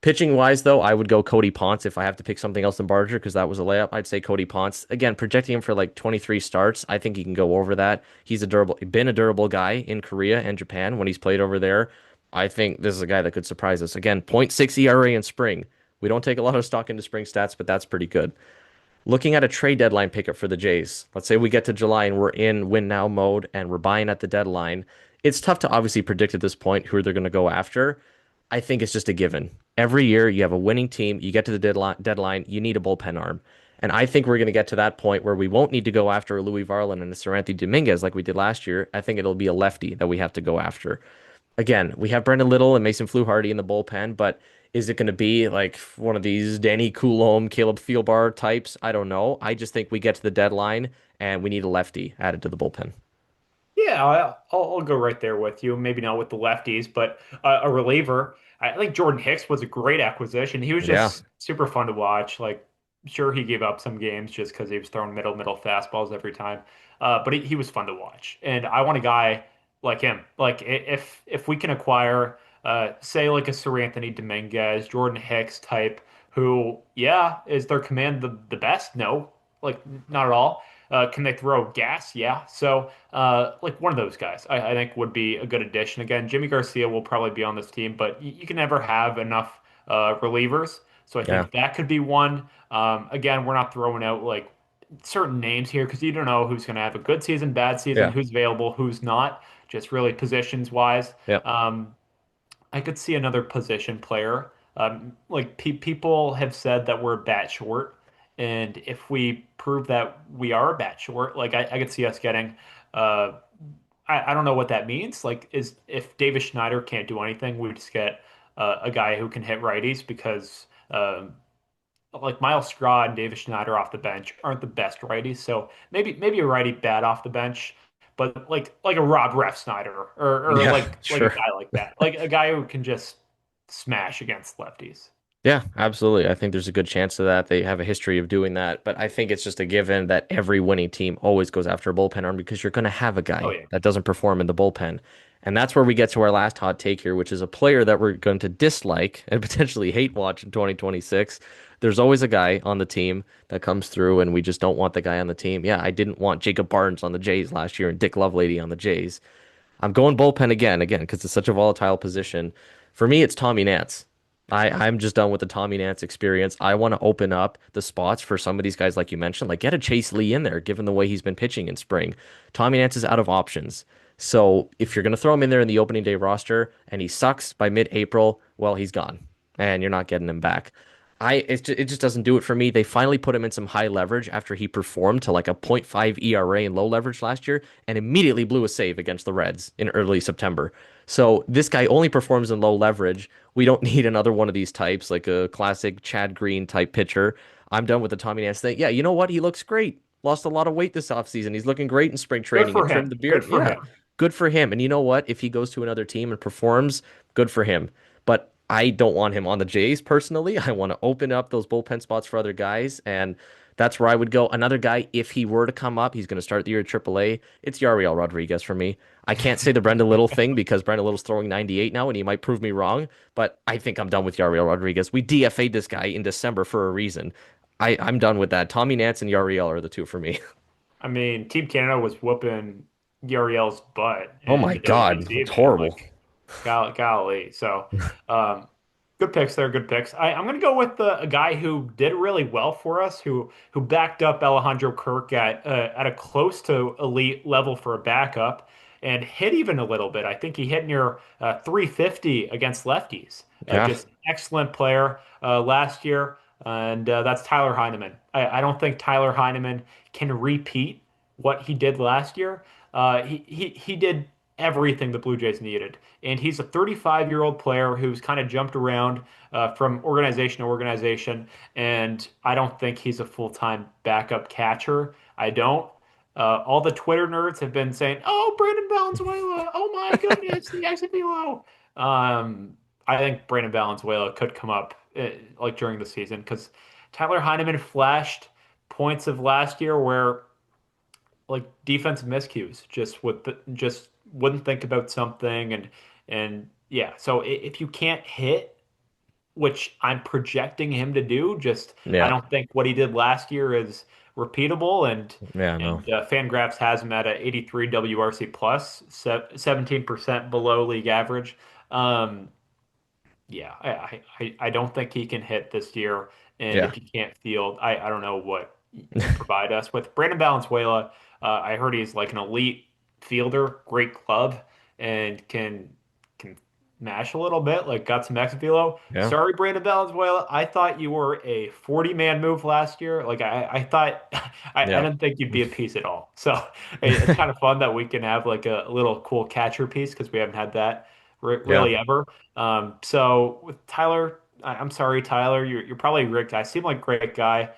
Pitching wise, though, I would go Cody Ponce if I have to pick something else than Barger because that was a layup. I'd say Cody Ponce. Again, projecting him for like 23 starts, I think he can go over that. He's been a durable guy in Korea and Japan when he's played over there. I think this is a guy that could surprise us. Again, zero point 0.6 ERA in spring. We don't take a lot of stock into spring stats, but that's pretty good. Looking at a trade deadline pickup for the Jays, let's say we get to July and we're in win now mode and we're buying at the deadline. It's tough to obviously predict at this point who they're going to go after. I think it's just a given. Every year you have a winning team, you get to the deadline, you need a bullpen arm. And I think we're going to get to that point where we won't need to go after a Louis Varland and a Seranthony Dominguez like we did last year. I think it'll be a lefty that we have to go after. Again, we have Brendan Little and Mason Fluharty in the bullpen, but is it going to be like one of these Danny Coulombe, Caleb Thielbar types? I don't know. I just think we get to the deadline and we need a lefty added to the bullpen. Yeah, I'll go right there with you. Maybe not with the lefties, but a reliever. I think Jordan Hicks was a great acquisition. He was Yeah, just super fun to watch. Like, sure, he gave up some games just because he was throwing middle fastballs every time. But he was fun to watch, and I want a guy like him. Like, if we can acquire, say, like a Sir Anthony Dominguez, Jordan Hicks type, who, yeah, is their command the best? No, like not at all. Can they throw gas? Yeah. So like one of those guys, I think would be a good addition. Again, Jimmy Garcia will probably be on this team, but you can never have enough relievers. So I yeah, think that could be one. Again, we're not throwing out like certain names here because you don't know who's going to have a good season, bad season, yeah, who's available, who's not, just really positions wise. yeah, Um, I could see another position player. Like people have said that we're a bat short, and if we prove that we are a bat short, like I could see us getting. Uh, I don't know what that means. Like, is if Davis Schneider can't do anything, we just get a guy who can hit righties because like Miles Straw and Davis Schneider off the bench aren't the best righties. So maybe a righty bat off the bench, but like a Rob Ref Snyder or yeah, like a sure. guy like that, like a guy who can just smash against lefties. Yeah, absolutely. I think there's a good chance of that. They have a history of doing that, but I think it's just a given that every winning team always goes after a bullpen arm because you're going to have a Oh guy yeah. that doesn't perform in the bullpen. And that's where we get to our last hot take here, which is a player that we're going to dislike and potentially hate watch in 2026. There's always a guy on the team that comes through, and we just don't want the guy on the team. Yeah, I didn't want Jacob Barnes on the Jays last year and Dick Lovelady on the Jays. I'm going bullpen again, because it's such a volatile position. For me, it's Tommy Nance. I'm just done with the Tommy Nance experience. I want to open up the spots for some of these guys, like you mentioned, like get a Chase Lee in there, given the way he's been pitching in spring. Tommy Nance is out of options. So if you're going to throw him in there in the opening day roster and he sucks by mid-April, well, he's gone and you're not getting him back. It just doesn't do it for me. They finally put him in some high leverage after he performed to like a point 0.5 ERA in low leverage last year and immediately blew a save against the Reds in early September. So this guy only performs in low leverage. We don't need another one of these types, like a classic Chad Green type pitcher. I'm done with the Tommy Nance thing. Yeah, you know what? He looks great. Lost a lot of weight this offseason. He's looking great in spring Good training and for trimmed him. the Good beard. for Yeah, him. good for him. And you know what? If he goes to another team and performs, good for him. But I don't want him on the Jays personally. I want to open up those bullpen spots for other guys, and that's where I would go. Another guy, if he were to come up, he's going to start the year at AAA. It's Yariel Rodriguez for me. I can't say the Brendan Little thing because Brendan Little's throwing 98 now, and he might prove me wrong. But I think I'm done with Yariel Rodriguez. We DFA'd this guy in December for a reason. I'm done with that. Tommy Nance and Yariel are the two for me. I mean, Team Canada was whooping Uriel's butt Oh in my the God, WBC, it's man. horrible. Like, golly. So, um, good picks there. Good picks. I'm going to go with a guy who did really well for us, who backed up Alejandro Kirk at a close to elite level for a backup, and hit even a little bit. I think he hit near 350 against lefties. Yeah, Just excellent player last year, and that's Tyler Heineman. I don't think Tyler Heineman can repeat what he did last year. He did. everything the Blue Jays needed. And he's a 35-year-old player who's kind of jumped around from organization to organization. And I don't think he's a full-time backup catcher. I don't. All the Twitter nerds have been saying, "Oh, Brandon Valenzuela! Oh my goodness, the XFL." Um, I think Brandon Valenzuela could come up like during the season because Tyler Heineman flashed points of last year where like defensive miscues, just wouldn't think about something and yeah. So if you can't hit, which I'm projecting him to do, just I Yeah. don't think what he did last year is repeatable Yeah, no. and Fangraphs has him at a 83 WRC plus, 17% below league average. Um, yeah, I don't think he can hit this year. And Yeah. if he can't field, I don't know what you provide us with. Brandon Valenzuela, I heard he's like an elite fielder, great club, and can mash a little bit, like got some X velo. Yeah. Sorry, Brandon Valenzuela, I thought you were a 40-man move last year. Like I thought I Yeah. didn't think you'd be a piece at all. So it's kind of fun that we can have like a little cool catcher piece because we haven't had that Yeah. really ever. So with Tyler, I'm sorry, Tyler, you're probably a great guy. Seem like a great guy,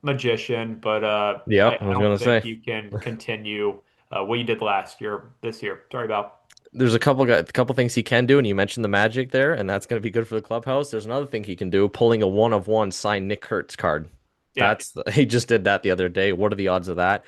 magician, but Yeah, I I was don't gonna think say. you can continue what you did last year, this year. Sorry about. There's a couple things he can do, and you mentioned the Magic there, and that's going to be good for the clubhouse. There's another thing he can do, pulling a one of one signed Nick Kurtz card. Yeah, He just did that the other day. What are the odds of that?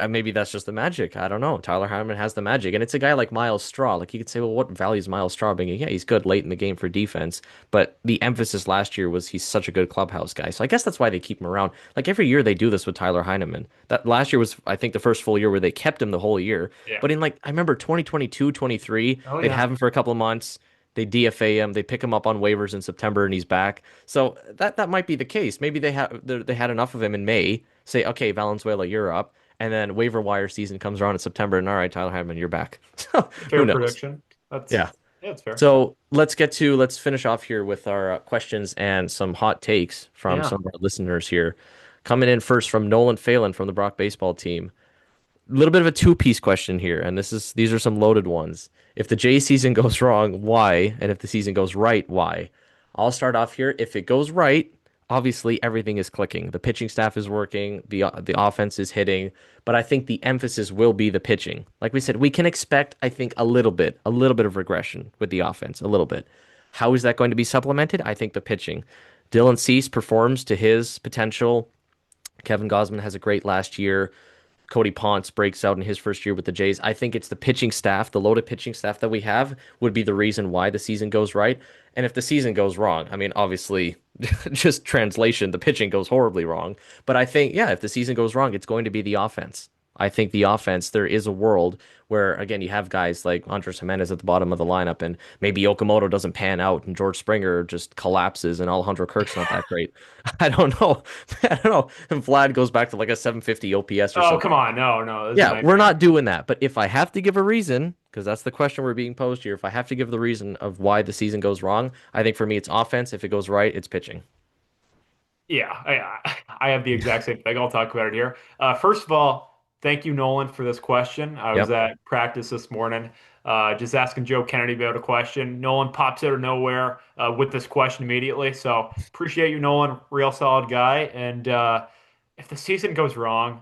Maybe that's just the Magic. I don't know. Tyler Hyman has the Magic, and it's a guy like Miles Straw. Like you could say, well, what value is Miles Straw bringing? Yeah, he's good late in the game for defense, but the emphasis last year was he's such a good clubhouse guy. So I guess that's why they keep him around. Like every year they do this with Tyler Heineman. That last year was, I think, the first full year where they kept him the whole year. yeah. But in like I remember 2022, 23, Oh they'd yeah, have him for a couple of months. They DFA him. They pick him up on waivers in September, and he's back. So that might be the case. Maybe they had enough of him in May. Say, okay, Valenzuela, you're up, and then waiver wire season comes around in September, and all right, Tyler Hyman, you're back. So who fair knows? prediction. That's Yeah. yeah, it's fair. So let's finish off here with our questions and some hot takes from Yeah. some of our listeners here. Coming in first from Nolan Phelan from the Brock baseball team. A little bit of a two-piece question here, and these are some loaded ones. If the J season goes wrong, why? And if the season goes right, why? I'll start off here. If it goes right, obviously everything is clicking. The pitching staff is working, the offense is hitting, but I think the emphasis will be the pitching. Like we said, we can expect, I think, a little bit of regression with the offense, a little bit. How is that going to be supplemented? I think the pitching. Dylan Cease performs to his potential. Kevin Gausman has a great last year. Cody Ponce breaks out in his first year with the Jays. I think it's the pitching staff, the loaded pitching staff that we have would be the reason why the season goes right. And if the season goes wrong, I mean, obviously, just translation, the pitching goes horribly wrong. But I think, yeah, if the season goes wrong, it's going to be the offense. I think the offense, there is a world where, again, you have guys like Andres Jimenez at the bottom of the lineup, and maybe Okamoto doesn't pan out, and George Springer just collapses, and Alejandro Kirk's not that great. I don't know. I don't know. And Vlad goes back to like a 750 OPS or Oh, something. come on. No, no, this is a Yeah, we're nightmare. not doing that. But if I have to give a reason, because that's the question we're being posed here, if I have to give the reason of why the season goes wrong, I think for me it's offense. If it goes right, it's pitching. Yeah, I have the exact same thing. I'll talk about it here. First of all, thank you, Nolan, for this question. I was Yep. at practice this morning, just asking Joe Kennedy about a question. Nolan pops out of nowhere with this question immediately. So appreciate you, Nolan. Real solid guy. And if the season goes wrong,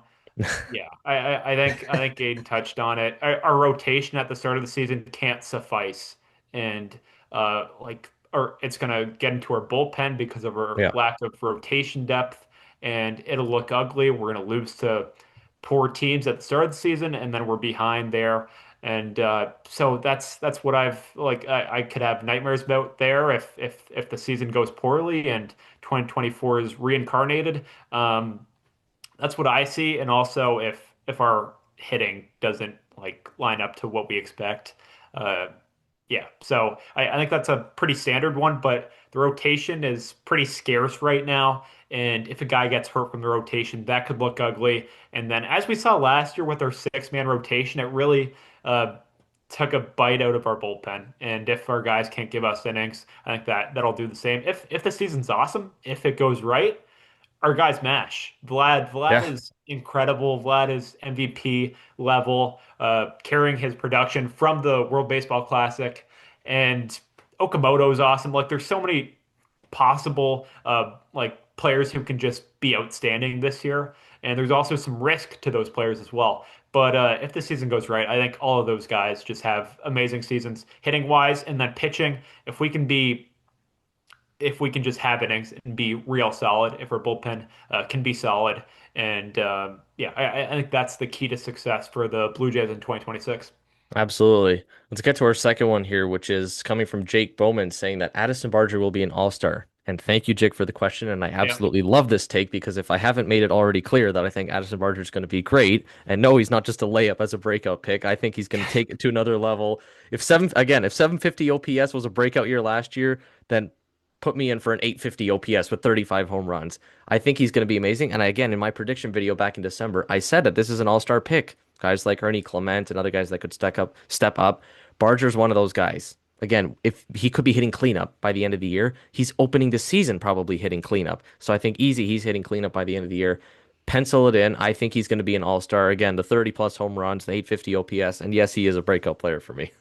yeah, I think Gaden touched on it. Our rotation at the start of the season can't suffice, and or it's gonna get into our bullpen because of our Yeah. lack of rotation depth, and it'll look ugly. We're gonna lose to poor teams at the start of the season, and then we're behind there. And so that's what I could have nightmares about there if the season goes poorly and 2024 is reincarnated. That's what I see. And also if our hitting doesn't like line up to what we expect. Uh yeah. So I think that's a pretty standard one, but the rotation is pretty scarce right now. And if a guy gets hurt from the rotation, that could look ugly. And then as we saw last year with our six-man rotation, it really took a bite out of our bullpen. And if our guys can't give us innings, I think that'll do the same. If the season's awesome, if it goes right, our guys mash. Vlad Yeah, is incredible. Vlad is MVP level, carrying his production from the World Baseball Classic, and Okamoto is awesome. Like there's so many possible like players who can just be outstanding this year, and there's also some risk to those players as well. But if the season goes right, I think all of those guys just have amazing seasons hitting wise, and then pitching. If we can be if we can just have innings and be real solid, if our bullpen can be solid. And yeah, I think that's the key to success for the Blue Jays in 2026. absolutely. Let's get to our second one here, which is coming from Jake Bowman saying that Addison Barger will be an all-star. And thank you, Jake, for the question. And I Yeah. absolutely love this take because if I haven't made it already clear that I think Addison Barger is going to be great, and no, he's not just a layup as a breakout pick. I think he's going to take it to another level. If 750 OPS was a breakout year last year, then put me in for an 850 OPS with 35 home runs. I think he's going to be amazing. And again, in my prediction video back in December, I said that this is an all-star pick. Guys like Ernie Clement and other guys that could step up. Barger's one of those guys. Again, if he could be hitting cleanup by the end of the year, he's opening the season probably hitting cleanup. So I think easy, he's hitting cleanup by the end of the year. Pencil it in. I think he's going to be an all-star. Again, the 30 plus home runs, the 850 OPS, and yes, he is a breakout player for me.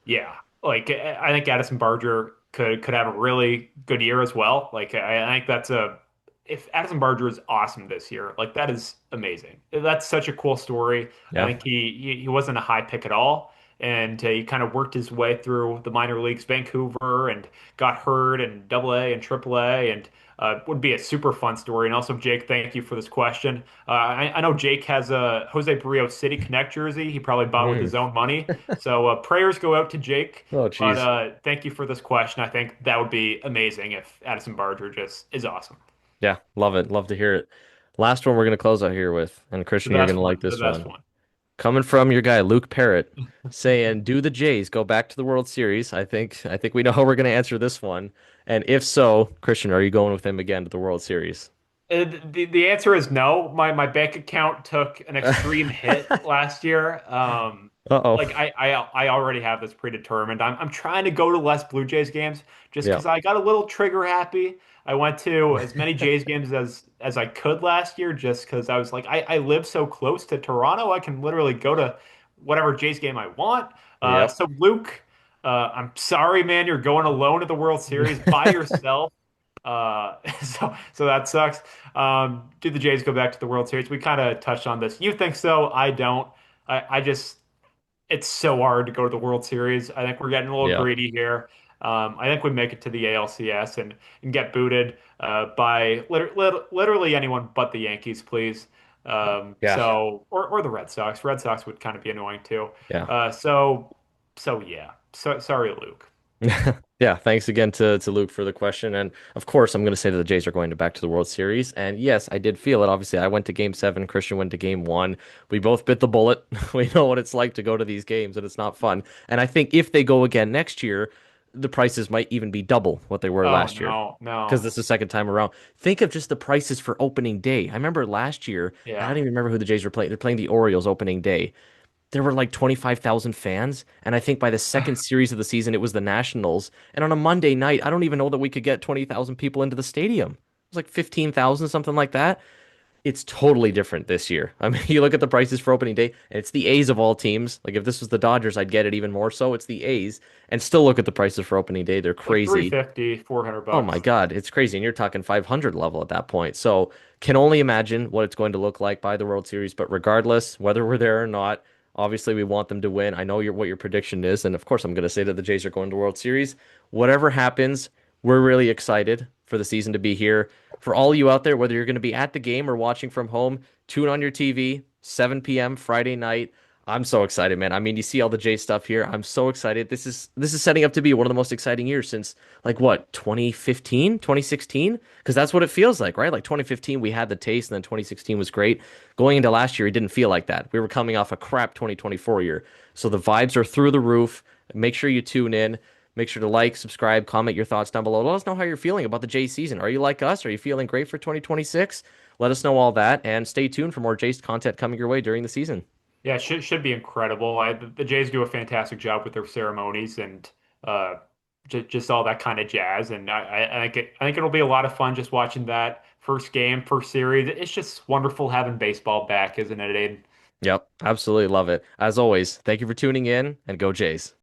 Yeah, like I think Addison Barger could have a really good year as well. Like I think that's a if Addison Barger is awesome this year, like that is amazing. That's such a cool story. I Yeah. think he wasn't a high pick at all, and he kind of worked his way through the minor leagues, Vancouver, and got hurt in Double A and Triple A, and would be a super fun story. And also, Jake, thank you for this question. I know Jake has a Jose Barrios City Connect jersey. He probably bought with Mm. his own money. So prayers go out to Jake. Oh, But geez. thank you for this question. I think that would be amazing if Addison Barger just is awesome. Yeah, love it. Love to hear it. Last one we're going to close out here with, and The Christian, you're going to best like one, the this best one. one. Coming from your guy Luke Parrott saying, "Do the Jays go back to the World Series?" I think we know how we're going to answer this one. And if so, Christian, are you going with him again to the World Series? The answer is no. My bank account took an extreme hit last year. Uh-oh. Like I already have this predetermined. I'm trying to go to less Blue Jays games just Yeah. because I got a little trigger happy. I went to as many Jays games as I could last year just because I was like I live so close to Toronto. I can literally go to whatever Jays game I want. Yep. So Luke, I'm sorry, man. You're going alone to the World Series by yourself. So that sucks. Do the Jays go back to the World Series? We kind of touched on this. You think so? I don't. I just it's so hard to go to the World Series. I think we're getting a little Yeah. greedy here. I think we make it to the ALCS and get booted by literally anyone but the Yankees, please. Yeah. Or the Red Sox. Red Sox would kind of be annoying too. Yeah. Uh, so so yeah. So sorry, Luke. Yeah, thanks again to Luke for the question. And of course, I'm going to say that the Jays are going to back to the World Series. And yes, I did feel it. Obviously, I went to game seven. Christian went to game one. We both bit the bullet. We know what it's like to go to these games, and it's not fun. And I think if they go again next year, the prices might even be double what they were Oh last year no, because no. this is the second time around. Think of just the prices for opening day. I remember last year, I Yeah. don't even remember who the Jays were playing. They're playing the Orioles opening day. There were like 25,000 fans. And I think by the second series of the season, it was the Nationals. And on a Monday night, I don't even know that we could get 20,000 people into the stadium. It was like 15,000, something like that. It's totally different this year. I mean, you look at the prices for opening day, and it's the A's of all teams. Like if this was the Dodgers, I'd get it even more so. It's the A's. And still look at the prices for opening day. They're Like crazy. 350, 400 Oh my bucks. God, it's crazy. And you're talking 500 level at that point. So can only imagine what it's going to look like by the World Series. But regardless, whether we're there or not, obviously we want them to win. I know what your prediction is. And of course, I'm going to say that the Jays are going to World Series. Whatever happens, we're really excited for the season to be here. For all you out there, whether you're going to be at the game or watching from home, tune on your TV, 7 p.m. Friday night. I'm so excited, man. I mean, you see all the J stuff here. I'm so excited. This is setting up to be one of the most exciting years since like what, 2015, 2016? Because that's what it feels like, right? Like 2015 we had the taste and then 2016 was great. Going into last year it didn't feel like that. We were coming off a crap 2024 year. So the vibes are through the roof. Make sure you tune in. Make sure to like, subscribe, comment your thoughts down below. Let us know how you're feeling about the J season. Are you like us? Are you feeling great for 2026? Let us know all that and stay tuned for more Jays content coming your way during the season. Yeah, it should be incredible. The Jays do a fantastic job with their ceremonies, and uh, just all that kind of jazz. And I think it'll be a lot of fun just watching that first game, first series. It's just wonderful having baseball back, isn't it, Aiden? Yep, absolutely love it. As always, thank you for tuning in and go Jays.